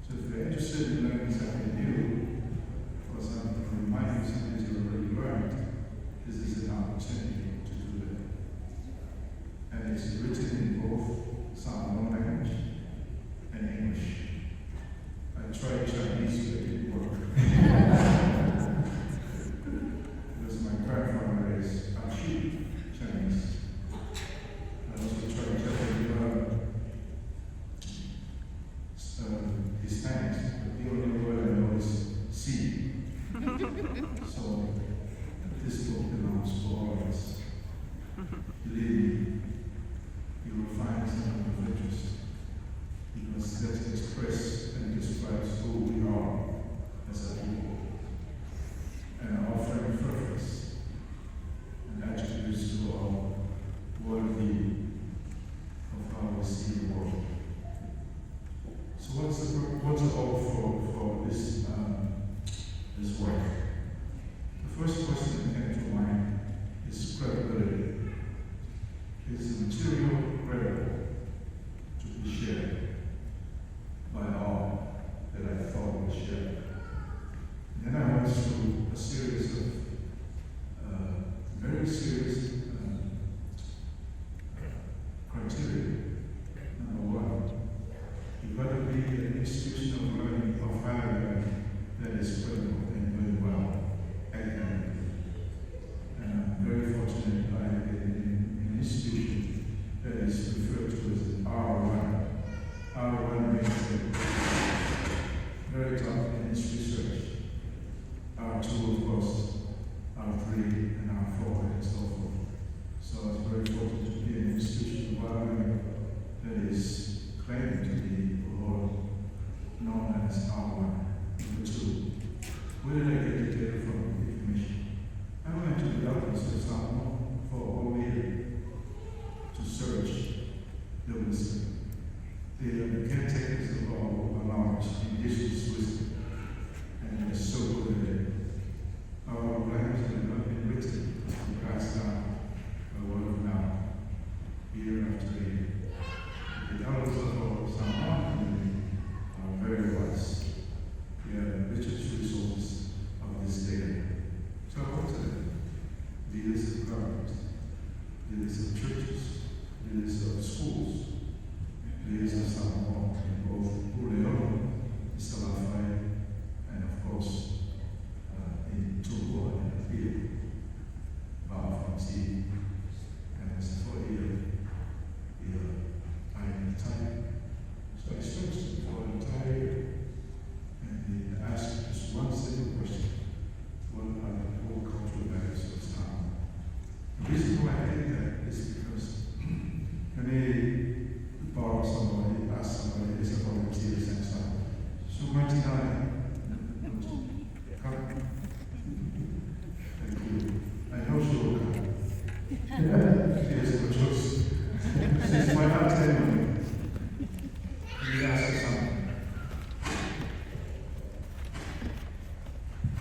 So if you're interested in learning something new, or something that remind you something you already learned, this is an opportunity to do that. And it's written in both Samoan language and English. I tried Chinese, but it didn't work. Because my grandfather is Achi Chinese. I also tried Japanese, Hispanic, but the only word I know is C. So this book belongs to all of us. Believe me, you will find something of interest, because that expresses and describes who we are as a people, and our frame of reference, and attributes to our worldview of how we see the world. So what's the hope for this this work? The first question that came to mind is credibility. Is the material credible to be shared by all that I thought was shared? And then I went through a series of very serious criteria. Number one, you've got to be an institution of learning, of higher learning, that is credible and doing well academically. And I'm very fortunate I am in an institution that is referred to as R1. R1 means very top in its research. R2, of course, R3, did I get the data from information? I went to the doctor of Samoa for a whole year to search the wisdom. The caretakers of our knowledge, indigenous wisdom, and they're so good at it. Our language has not been written, it's been passed down by word of mouth, year after year. The elders of our Samoan community are very wise. They are the richest resources of this day. So I want to them, leaders of government, leaders of churches, leaders of schools, leaders of Samoa, in both Uleo, Salafai, and of course, in Togo and Apia, Bafonti, and for here, I am tired. So I searched for an entire year, and they asked just one simple question: what are the core cultural values of Islam? The reason why I did that is because when they borrow somebody, ask somebody, it's a volunteer sense of so much time. Come. Thank you. I know she will come. She has no choice. Since why not tell you? You ask her something.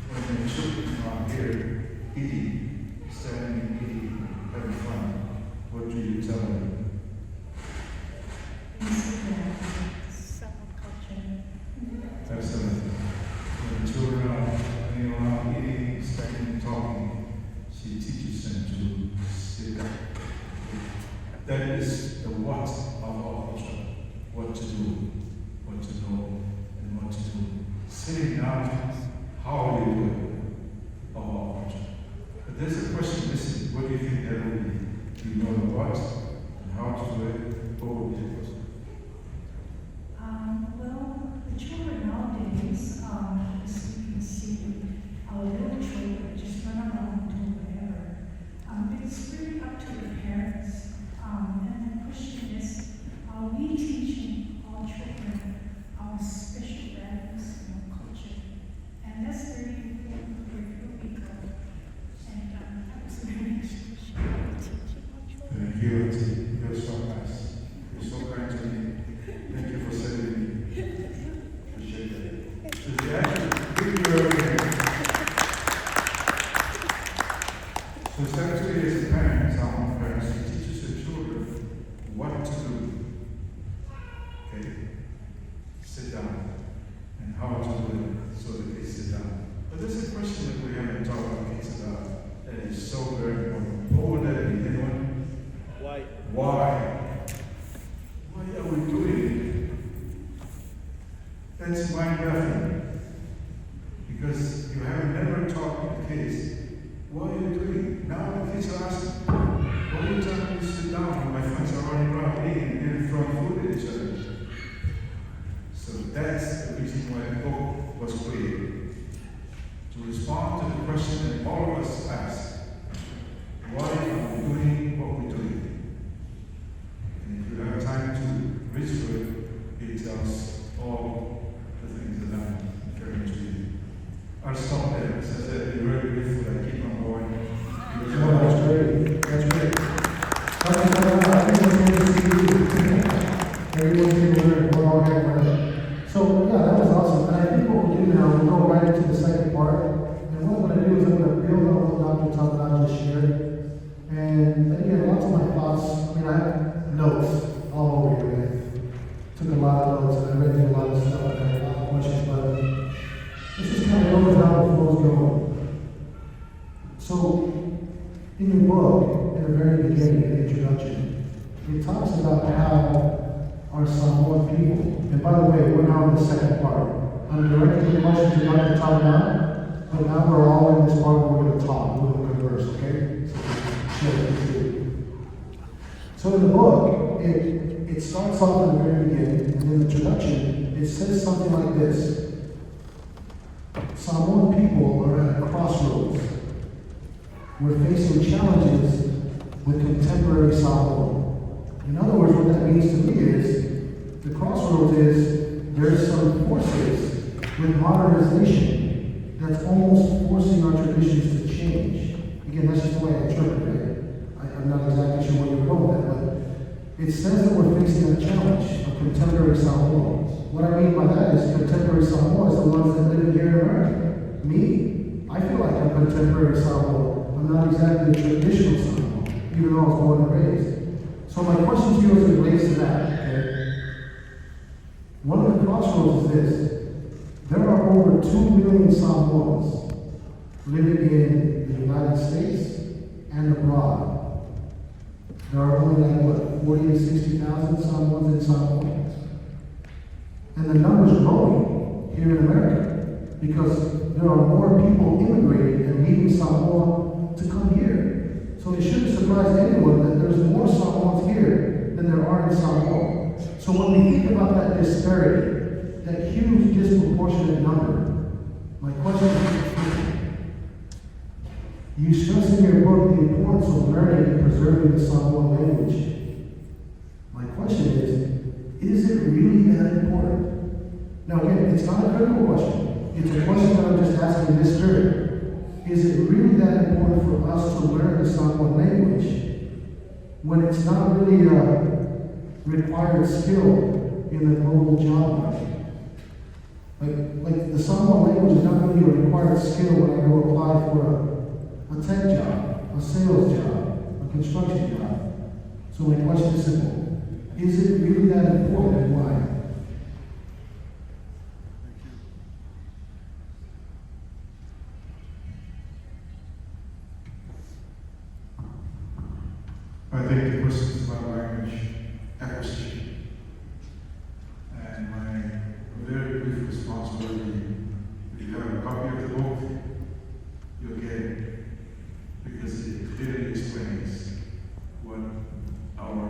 When the children are here eating, standing eating, having fun, what do you tell them? Excellent. When the children are hanging around eating, standing, talking, she teaches them to sit down. That is the what of our culture. What to do, what to know, and what to do. Sitting down, how are you doing of our culture? But there's a question missing. What do you think that will be? Do you know the what and how to do it? What will be the question? Well, the children nowadays, as you can see, our little children just run around and do whatever. It's really up to the parents. And the question is, are we teaching our children our special values and our culture? And that's very important for where we go. And that was very teaching our children. Thank you, Auntie. You're so nice. You're so kind to me. Thank you for sending me. Appreciate that. So the action, give you everything. So 70 years of parents, our own parents, who teaches their children what to do. Okay? Sit down. And how to do it so that they sit down. But there's a question that we haven't talked about kids about that is so very important. What would that be? Anyone? Why? Why are we doing it? That's mind-baffling. Because you have never taught the kids, what are you doing? Now the kids are asking, why are you telling me to sit down when my friends are running around eating and throwing food at each other? So that's the reason why the book was created. To respond to the question that all of us ask, why are we doing what we're doing? And if you have time to read through it, it tells all the things that I'm referring to you. I'll stop there. As I said, you're very beautiful. I keep on going. Oh, that's great. That's great. I think it's good to see you. Everyone can learn. We're all here for it. So, yeah, that was awesome. And I think what we'll do now, we'll go right into the second part. And what I'm going to do is I'm going to build on what Dr. Tabanat just shared. And again, lots of my thoughts, I mean, I have notes all over here, man. Took a lot of notes and I read through a lot of stuff and I had a lot of questions, but this is kind of goes how the flow's going. So, in your book, in the very beginning, the introduction, it talks about how our Samoan people, and by the way, we're now in the second part. I'm directing the question to Dr. Tabanat, but now we're all in this part where we're going to talk, we're going to converse, okay? So in the book, it starts off in the very beginning, and in the introduction, it says something like this. Samoan people are at a crossroads. We're facing challenges with contemporary Samoa. In other words, what that means to me is, the crossroads is, there's some forces with modernization that's almost forcing our traditions to change. Again, that's just the way I interpret it. I'm not exactly sure where you're going with that, but it says that we're facing a challenge of contemporary Samoans. What I mean by that is contemporary Samoans, the ones that live here in America. Me, I feel like I'm contemporary Samoan. I'm not exactly a traditional Samoan, even though I was born and raised. So my question to you as it relates to that, okay? One of the crossroads is this. There are over 2 million Samoans living in the United States and abroad. There are only like, 40 to 60,000 Samoans in Samoa. And the number's growing here in America because there are more people immigrating and leaving Samoa to come here. So it shouldn't surprise anyone that there's more Samoans here than there are in Samoa. So when we think about that disparity, that huge disproportionate number, my question is, you stress in your book the importance of learning and preserving the Samoan language. My question is it really that important? Now again, it's not a critical question. It's a question that I'm just asking this spirit. Is it really that important for us to learn the Samoan language when it's not really a required skill in the global job market? Like the Samoan language is not really a required skill when I go apply for a tech job, a sales job, a construction job. So my question is simple. Is it really that important and why? I think the question is about language acquisition. And my very brief response will be, if you have a copy of the book, you'll get it. Because it clearly explains what our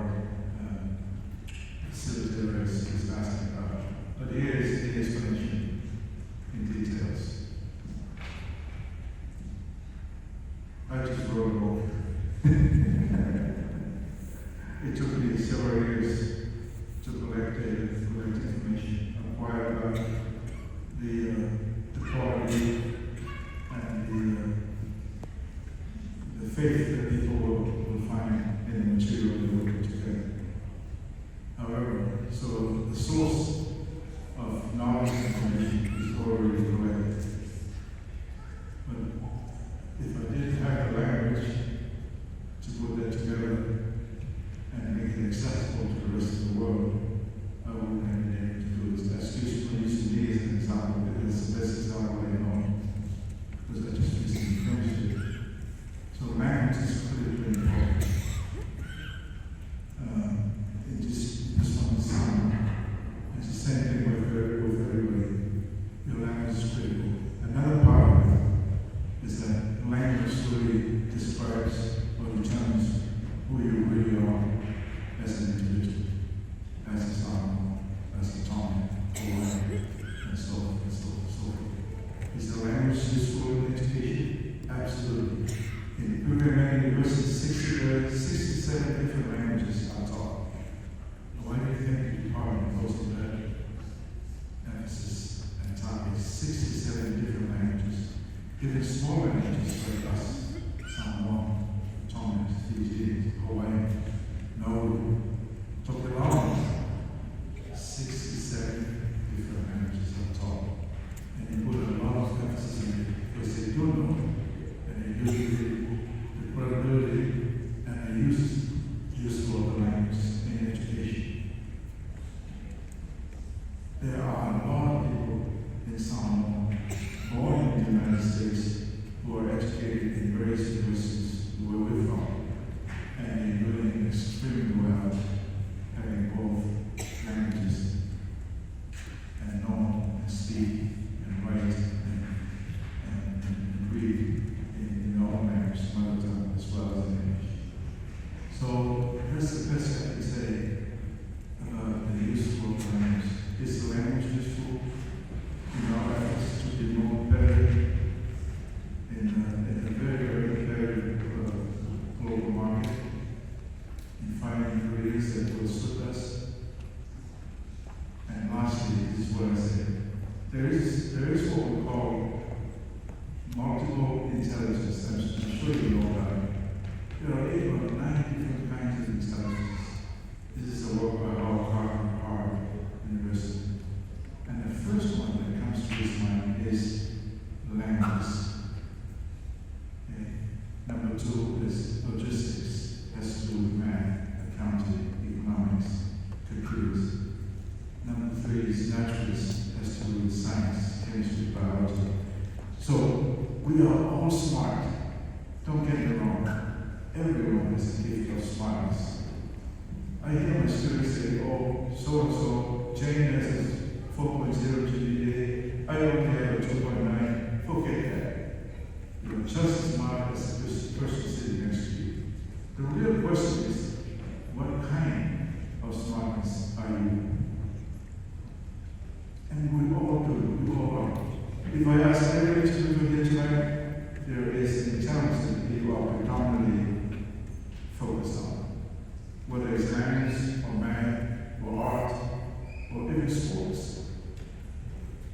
facilitator is asking about. But here is the explanation in details. I just wrote a book. It took me several years to collect data, collect information, acquire about the quality and the faith that people will find in the material that we put together. However, so the source of knowledge and information is already correct. But if I didn't have the language to put that together and make it accessible to the rest of the world, I wouldn't have been able to do this. That's just when used to me as an example, because the best example I know, because I just recently finished it. So language is critically important. This one is it's the same thing with everybody. Your language is critical. Another part of it is that language really describes or determines who you really are as an individual, as a Samoan, as a Tongan, and so on and so forth. Is the language useful in education? Absolutely. In American universities, 67 different languages are taught. Why do you think the department goes to that emphasis and targets 67 different languages? Even small languages like us, Samoan, Tongan, Fiji, Hawaii, Nauru, Tokelauan, 67 different languages are taught. And you put a lot of emphasis in it because they do know, and they usually the credibility and the use of the language in education. There are a lot of people in Samoa born in the United States who are educated in various universities where we're from, and they're doing extremely well, having both languages and know and speak and write and read in their own language, mother tongue, as well as English. So that's the best I can say about the use of language. Is the language useful in our efforts to be more better in a very, very, very multiple intelligence. I'm sure you know that. There are 8 or 9 different kinds of intelligence. This is a work by Harvard University. And the first one that comes to his mind is language. Okay. Number 2 is logistics, has to do with math, accounting, economics, computers. Number 3 is naturalist, has to do with science, chemistry, biology. So we are all smart. Don't get me wrong. Everyone has a gift of smartness. I hear my students say, oh, so-and-so, Jane has a 4.0 GPA, I only have a 2.9, forget that. You're just as smart as the person sitting next to you. The real question is, what kind of smartness are you? And we all do, we all are. If I ask every student here tonight, there is an intelligence that you are predominantly focused on. Whether it's science, or math, or art, or even sports.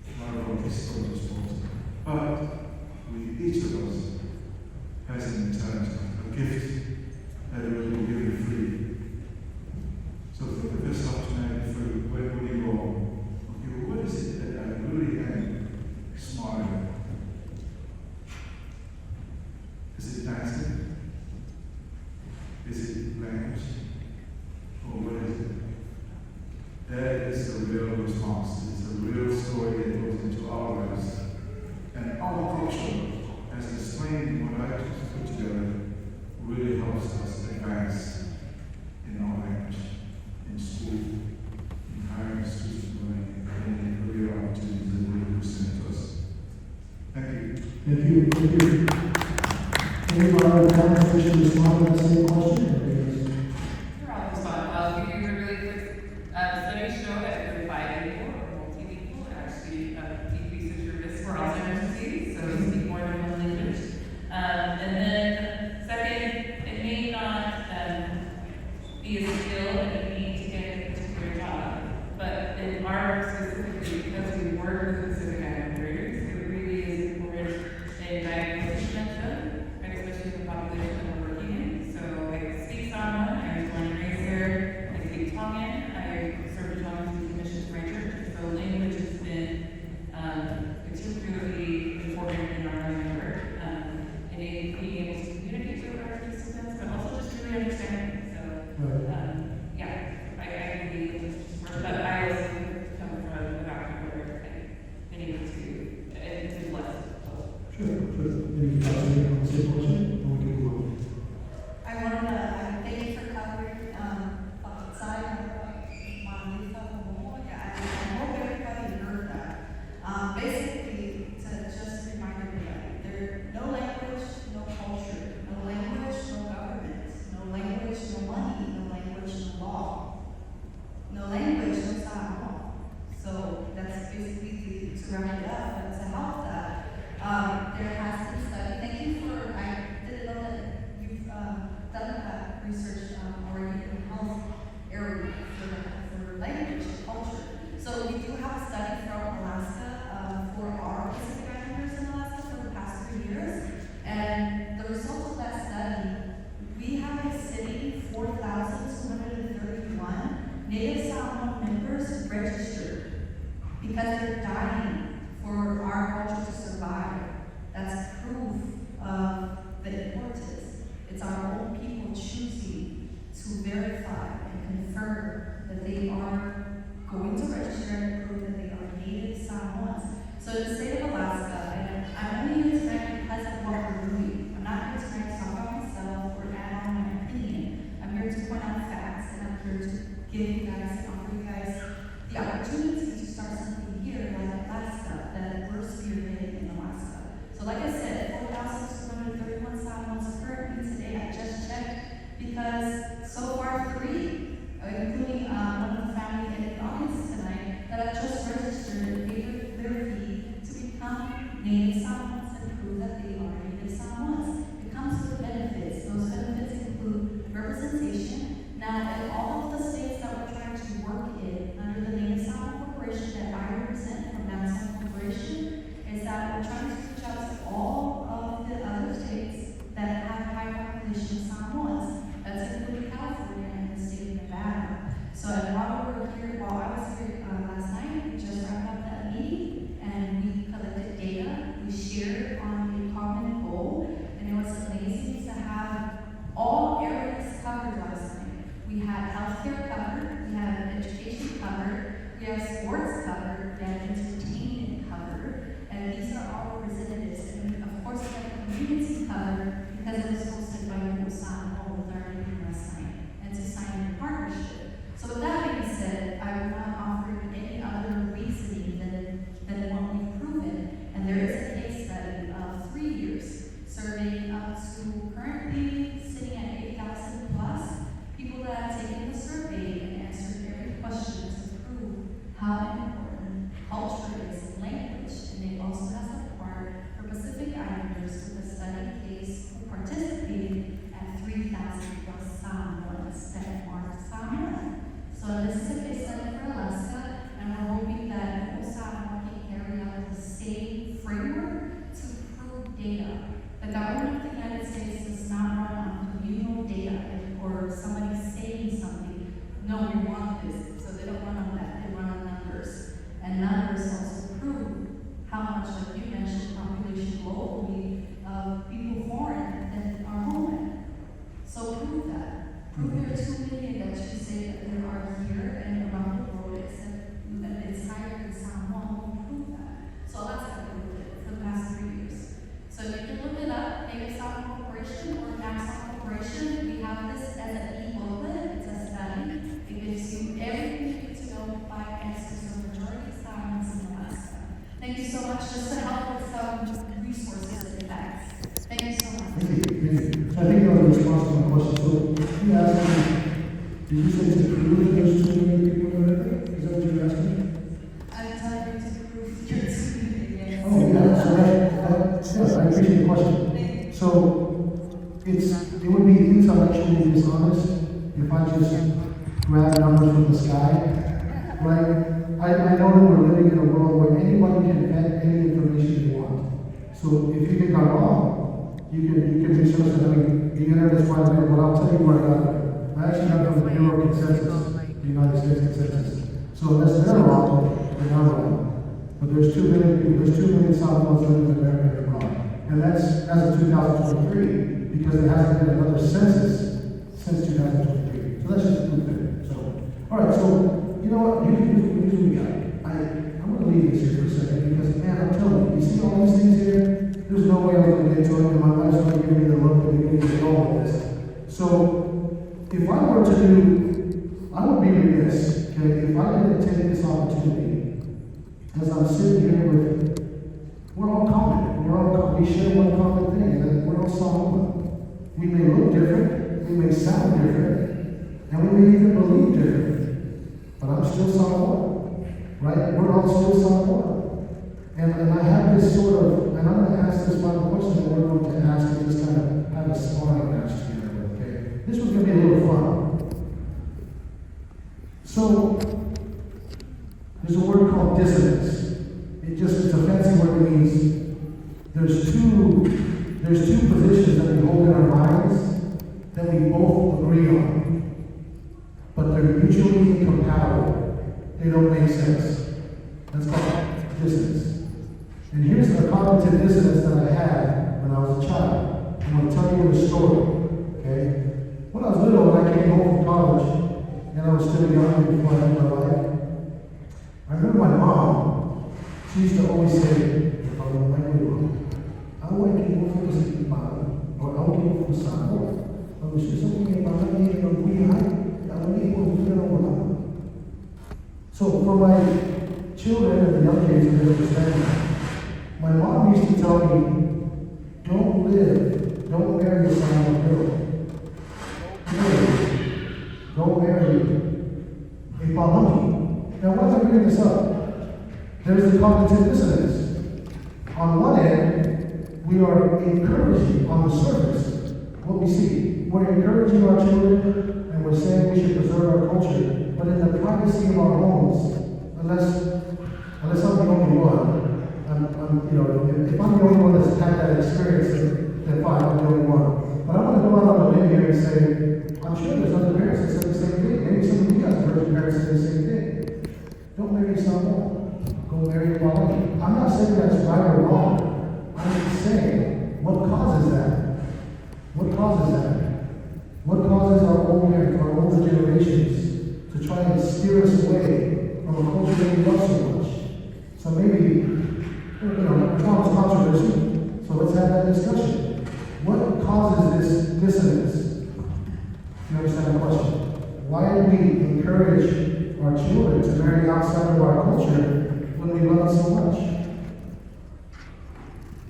A lot of us go to sports. But each of us has an intelligence, a gift that will be given free. So for the first opportunity for where do you go? Okay, what is it that I really am smart at? Is it dancing? Is it language? Or what is it? That is a real response. It's a real story that goes into our lives. And our culture, as explained what I just put together, really helps us advance in our language, in school, in higher institutions, and in career opportunities that really present to us. Thank you. Thank you. Thank you. Anybody with comments wish to respond to that same question? Sure, I'll respond. I'll give you a really quick studies show that every bilingual or multilingual actually decreases your risk for Alzheimer's disease, so you speak more than one language. And then second, it may not be a skill that you need to get a particular job, but in our work specifically, because we work with specific identifiers, it really is important in diagnosing dementia, and especially the population that we're working in. So I speak Samoa, I was born and raised here, I speak Tongan, I served Tongan as a commissioned ranger, so language has been particularly important in our learning work. And being able to communicate with our participants, but also just really understand. So, yeah, I really work, but I also come from a background where I've been able to do less. Sure. Any thoughts on the same question? Or we can move on? I wanted to thank you for covering outside of Samoa. I hope everybody heard that. Basically, to just remind everybody, there no language, no culture, no language, no government, no language, no money, no language, no law, no language, no Samoa. So that's basically to wrap it up and to help that. There has been study. Thank you for. I didn't know that you've done that research already in the health area for language and culture. So we do have a study from Alaska for our Pacific Islanders in Alaska for the past 3 years, and the results of that study, we have a city 4,231 Native Samoan members registered because they're dying for our culture to survive. That's proof of the importance. It's our own people choosing to verify and confirm celebration, we have this as an e-booklet. It's a study. It gives you everything you need to know by ancestors of majority Samoans in Alaska. Thank you so much, just to help with some resources and facts. Thank you so much. Thank you. So I think that was a response to my question. So you asked me, did you say to prove that there's too many people in America? Is that what you're asking? I'm telling you to prove your community. Oh, yeah, so I appreciate the question. So it would be intellectually dishonest if I just grab numbers from the sky, right? I know that we're living in a world where anybody can vet any information they want. So if you think I'm wrong, you can research it. I mean, the internet is quite a bit, but I'll tell you where I got it. I actually got it from the Bureau Consensus, the United States Consensus. So unless they're wrong, then I'm wrong. But there's 2 million Samoans living in America and abroad. And that's as of 2023, because there hasn't been another census since 2023. So that's just a proof there. So, all right, so, you know what, here's what we got. I'm going to leave this here for a second, because, man, I'm telling you, you see all these things here? There's no way I'm going to get to it, and my wife's going to give me the look at the beginning of all of this. So, if I were to do, I would be remiss, okay, if I didn't take this opportunity, as I'm sitting here with, we're all common, we share one common thing, that we're all Samoan. We may look different, we may sound different, and we may even believe different, but I'm still Samoan, right? We're all still Samoan. And I have this sort of, and I'm going to ask this final question that we're going to ask and just kind of have a sparring match together, okay? This was going to be a little fun. So, there's a word called dissonance. It's a fancy word that means there's two positions that we hold in our minds that we both agree on, but they're mutually incompatible. They don't make sense. That's called dissonance. And here's the cognitive dissonance that I had when I was a child. I'm going to tell you a story, okay? When I was little, when I came home from college, and I was still young before I met my wife, I remember my mom, she used to always say, I want to keep focusing on, or I want to keep focusing on. So for my children and the young kids that understand that, my mom used to tell me, don't marry a Samoan girl. Don't marry a Palami. Now, why am I bringing this up? There's the cognitive dissonance. On one end, we are encouraging on the surface what we see. We're encouraging our children, and we're saying we should preserve our culture, but in the privacy of our homes, unless I'm the only one, if I'm the only one that's had that experience, then fine, I'm the only one. But I want to go out on a limb here and say, I'm sure there's other parents that said the same thing. Maybe some of you guys have heard parents say the same thing. Don't marry someone. Go marry a Palami. I'm not saying that's right or wrong. I'm just saying, what causes that? What causes that? What causes our older generations to try and steer us away from a culture that we love so much? So maybe, it's almost controversy, so let's have that discussion. What causes this dissonance? You understand the question? Why do we encourage our children to marry outside of our culture when we love it so much?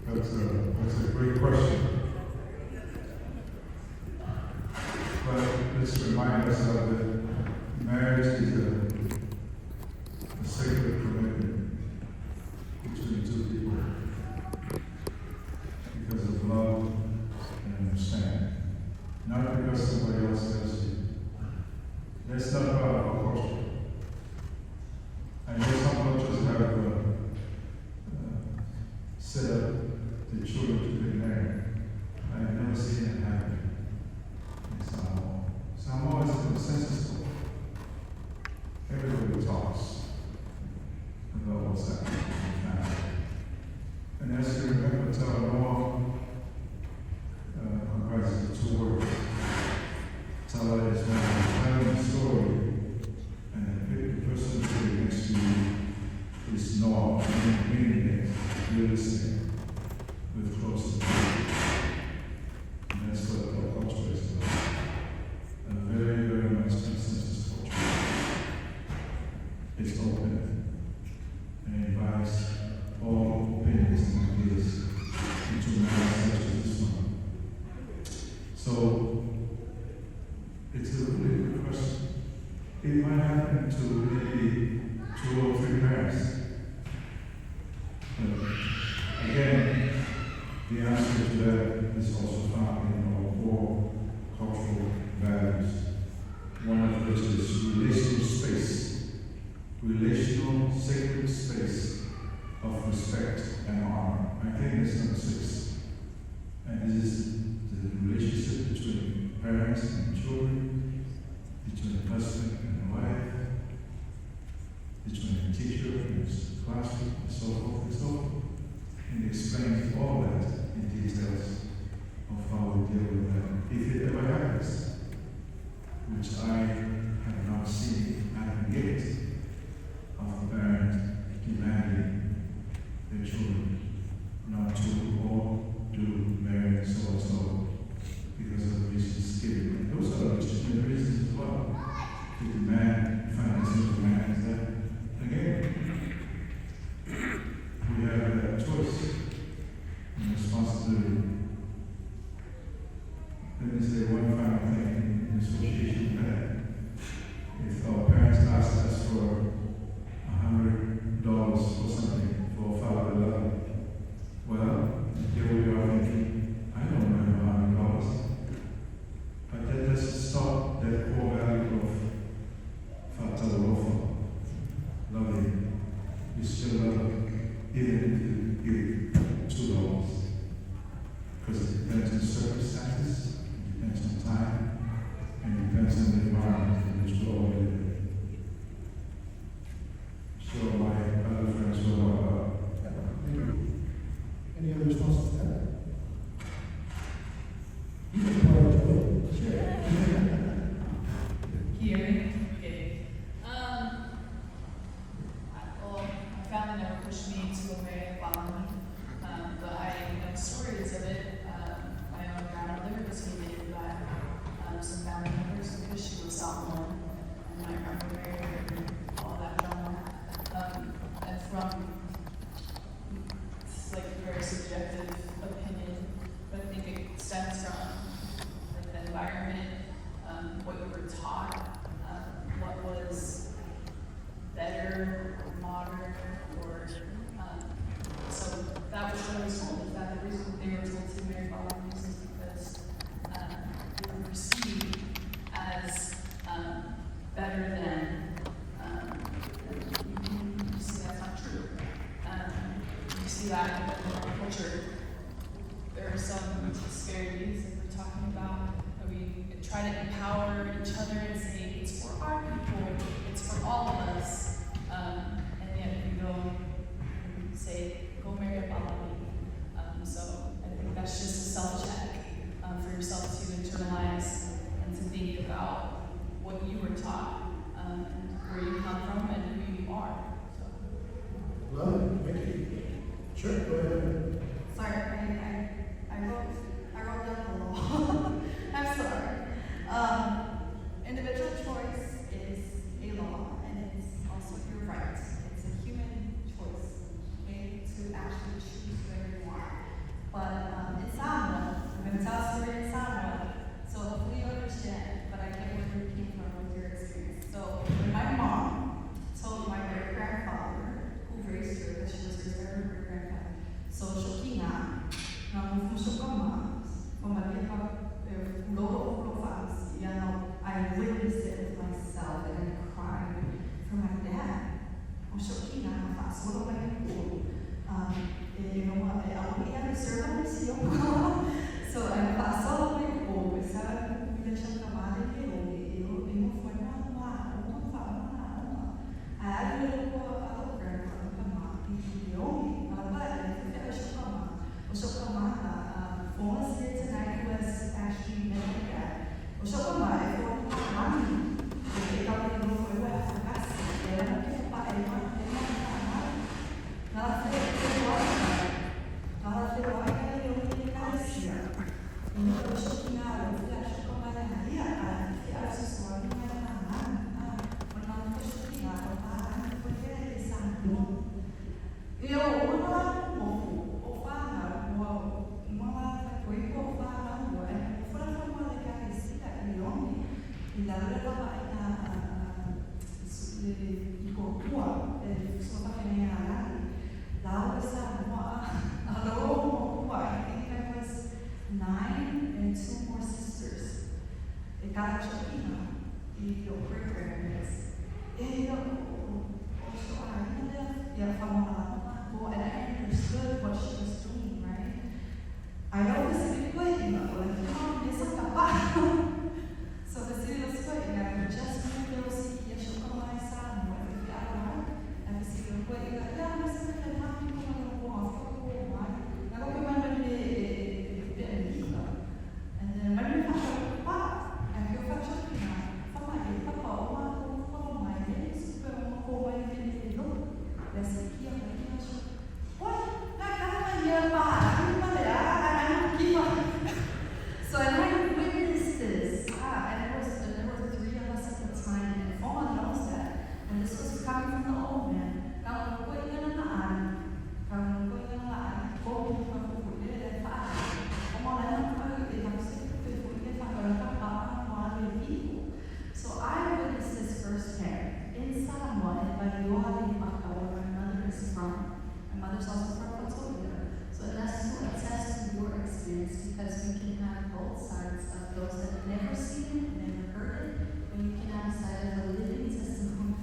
That's a great question. But let's remind ourselves that marriage is a sacred commitment between two people because of love and understanding, not because somebody else does you. That's not part of our culture. I know some cultures have set up the children to get married. I have never seen it happen in Samoa. Samoa is a consensus culture. Everybody talks about what's happening in the family. And as you remember, tell Noah, comprises of 2 words. Tell is when you're telling the story, that is also found in our core cultural values. One of which is relational space, relational sacred space of respect and honor. I think that's number 6. And this is the relationship between parents and children, between husband and wife, between the teacher and his classroom, and so forth and so forth. And it explains all that in details of how we deal with that, if it ever happens, which I have not seen happen yet, of a parent demanding their children not to or do marry so and so because of the reasons given. And those are legitimate reasons as well. To demand financial demands that, again, we have that choice and responsibility. Let me say one final thing in association with that. If our parents ask us for $100 or something for a $5, well, here we are thinking, I don't know $100. But that doesn't stop that core value of Fatalofa, loving. You still love even if you give $2. Because it depends on circumstances, it depends on time, and it depends on the environment in which we all live. So my other friends will Any other responses to that? You can part of the vote. Here. Okay. Well, my family never pushed me to obey a family, but I know stories of it. My own grandmother was hated by some family members because she was Samoan, and my grandmother married her and all that drama. And from it's like a very subjective opinion, but I think it stems from like the environment, what you were taught, what was better or modern, or so that was always told. Is that the reason they were told to marry following is because they were perceived as better than. You see that's not true. You see that in our culture. There are some disparities that we're talking about. That we try to empower each other and say it's for our people, it's for all of us, and yet we go and say go marry a Balawi. So I think that's just a self-check for yourself to internalize and to think about what you were taught, and where you come from and who you are. So. Love it. Thank you. Sure, go ahead. Sorry, I wrote down the law. I'm sorry. Individual choice is a law, and it's also your right. It's a human choice, okay, to actually choose whatever you want. But in Samoa, I'm going to tell a story in Samoa, so hopefully you understand, but I get where you came from with your experience. So when my mom told my great-grandfather, who raised her, because she was her great-grandfather, so Shokina, from Shokama, from a lot of us, you know, I witnessed it with myself, and I cried for my dad. Shokina, what am I going to do? You know what, we have a service, so I'm passando por essa me deixando chamada de eu não foi uma a árvore a grandfather kama eu ela vai o seu camada for us here tonight who has actually met my dad da China e eu great-grandparents. E eu so and I understood what she was doing, right? I always been waiting, so the city was waiting, I would just move there, see, yes, you'll come my son, and the other one, and the city was waiting, yeah, I'm just going to have people on the wall, now what we went to and then when we found out, and you found out, for my papa, my name is super, let's see here, what? Not year so and I witnessed this, and there were 3 of us at the time, and everyone knows that. And this was coming from the old man. So I witnessed this firsthand in Samoa, and where my mother is from. My mother's also from Pretoria. So that's to attest to your experience, because we can have both sides of those that have never seen it, never heard it, and you can have a side of a living testimony.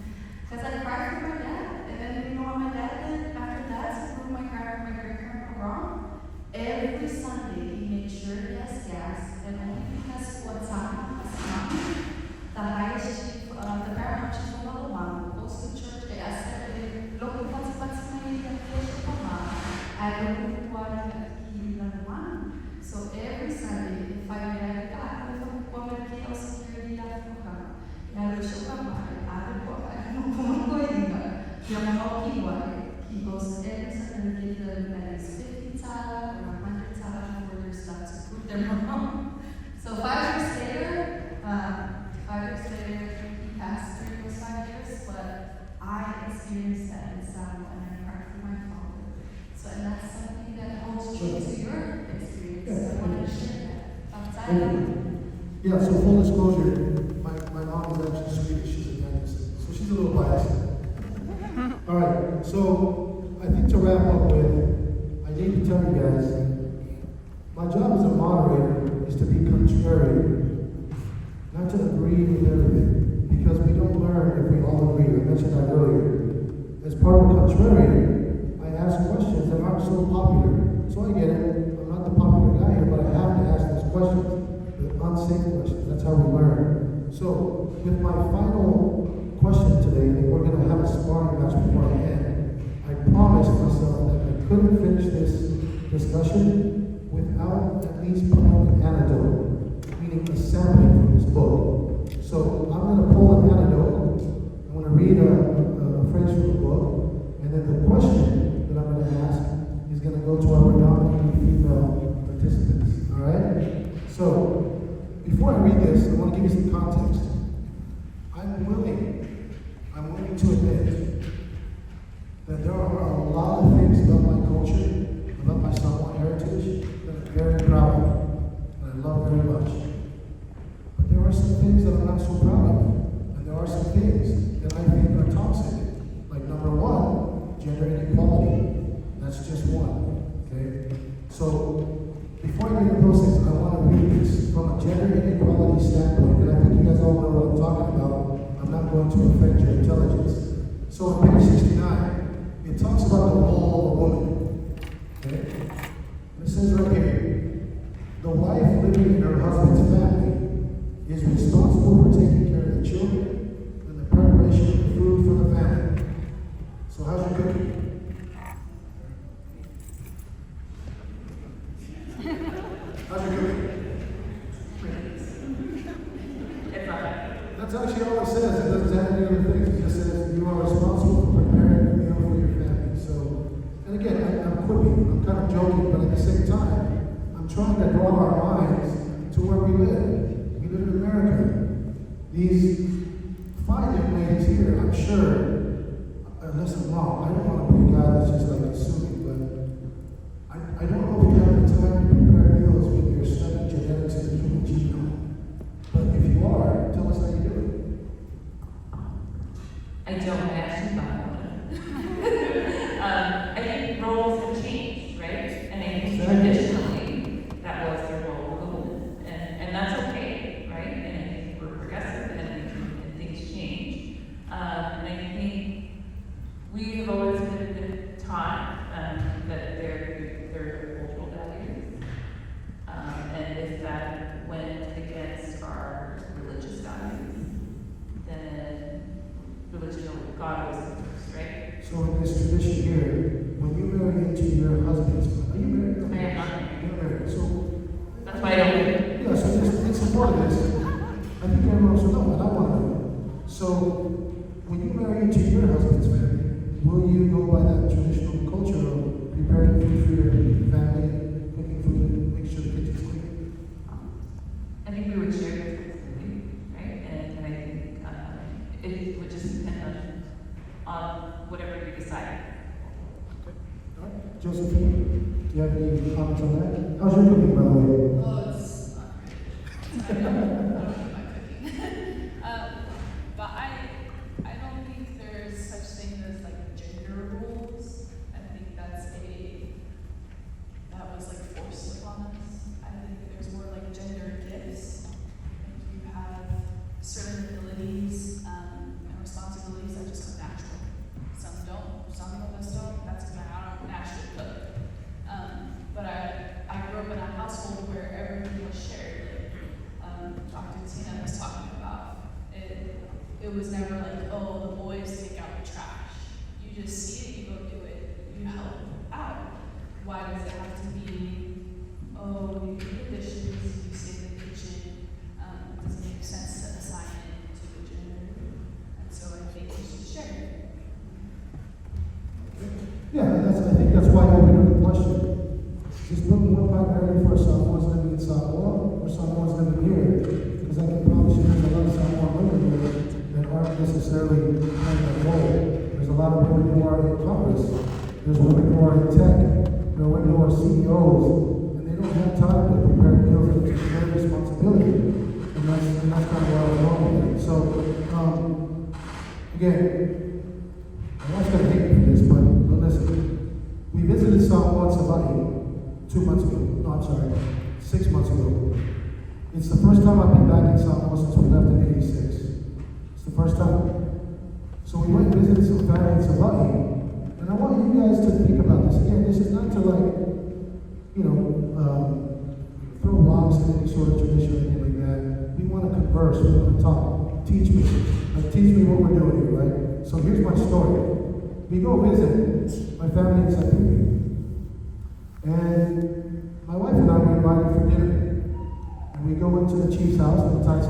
Because I cried for my dad, and then you know what my dad did after that to prove my great-grandpa wrong? Every Sunday he made sure he has gas, and only because what's happening was the highest chief, the paramount chief of Samoa, goes to church, I said, look what's my so every Sunday, if I get a he goes every Sunday to give them at least 50 tala or 100 tala for their stuff to prove them wrong. So 5 years later, he passed through those 5 years, but I experienced that in Samoa, and I cried for my father. So, and that's something that holds true to your experience. I want to share that. Outside of Yeah, so full disclosure, my mom is actually Swedish, she's a dentist, so she's a little biased. All right, so I think to wrap up with, I need to tell you guys, my job as a moderator is to be contrary, not to agree with everything, because we don't learn if we all agree. I mentioned that earlier. As part of a contrarian, I ask questions that aren't so popular. So I get it, I'm not the popular guy here, but I have to ask those questions, the unsafe questions. That's how we learn. So, with my final question today, and we're going to have a sparring match before I end, I promised myself that I couldn't finish this discussion without at least pulling an anecdote, meaning a sampling from this book. So I'm going to pull an anecdote, I'm going to read a phrase from the book, and then the question that I'm going to ask is going to go to our predominantly female participants. All right? So, before I read this, I want to give you some context. I'm willing to admit that there are a lot of things about my culture, about my Samoan heritage, that I'm very proud of, and I love very much. But there are some things that I'm not so proud of, and there are some things that I think are toxic. Like number 1, gender inequality. That's just one, okay? So, before I get into those things, I want to read this from a gender inequality standpoint, and I think you guys all know what I'm talking about. I'm not going to offend your intelligence. So on page 69, it talks about the role of a woman. Okay? And it says right here, the wife living in her husband's family is responsible for taking care of the children and the preparation of food for the family. So how's your cooking? How's your cooking? That's actually all it says. It doesn't have any other things. It just says you are responsible for preparing a meal for your family. So, and again, I'm quipping. I'm kind of joking, but at the same time, I'm trying to draw our minds to where we live. We live in America. These fine young ladies here, I'm sure, unless I'm wrong, I don't want to be a guy that's just like assuming, but I don't know if you have the time to prepare meals when you're studying genetics and the human genome. But if you are, tell us how you do it. I don't actually buy one. I think roles have changed, right? And I think traditionally that was the role of a woman. And that's okay, right? And I think And if that went against our religious values, then religion or God was the first, right? So in this tradition here, when you marry into your husband's, are you married? I am not married. You're married. So That's why I don't do it. yeah, so it's important. I think everyone should know, and I want to know. So when you marry into your husband's family, will you go by that traditional culture of preparing food for your family, cooking food, and make sure the kitchen's clean? I think we would share responsibility, right? And I think it would just depend on whatever we decide. All right. Josephine, do you have any comments on that? How's your cooking, by the way? Oh, it's not great. I don't know about cooking. But I don't think there's such thing as like gender roles. I think that was like forced upon us. I think there's more like gender gifts. Like you have certain abilities and responsibilities that just come natural. Some don't. Some of us don't. That's because I don't naturally cook. But I grew up in a household where everything was shared. Like Dr. Tina was talking about. It was never like, oh, the boys take out the trash. You just see it, you go do it, you help out. Why does it have to be, oh, you do the dishes, you stay in the kitchen? It doesn't make sense to assign it to the gender. And so I think we should share it. Yeah, I think that's why I opened up the question. Just look more primarily for Samoans living in Samoa or Samoans living here. Because I can promise you there's a lot of Samoan women here that aren't necessarily playing that role. There's a lot of women who are in Congress. There's women who are in tech. There are women who are CEOs. And they don't have time to prepare meals and to share responsibility. And that's kind of where I was going with it. So, again, I'm not going to hate me for this, but listen. We visited Samoa and Savai'i 2 months ago. No, I'm sorry, 6 months ago. It's the first time I've been back in Samoa since we left in '86. It's the first time. So we went and visited some family in Savai'i. And I want you guys to think about this. Again, this is not to throw rocks at any sort of tradition or anything like that. We want to converse, we want to talk. Teach me what we're doing here, right? So here's my story. We go visit my family in Siberia. And my wife and I were invited for dinner. And we go into the chief's house, the Thai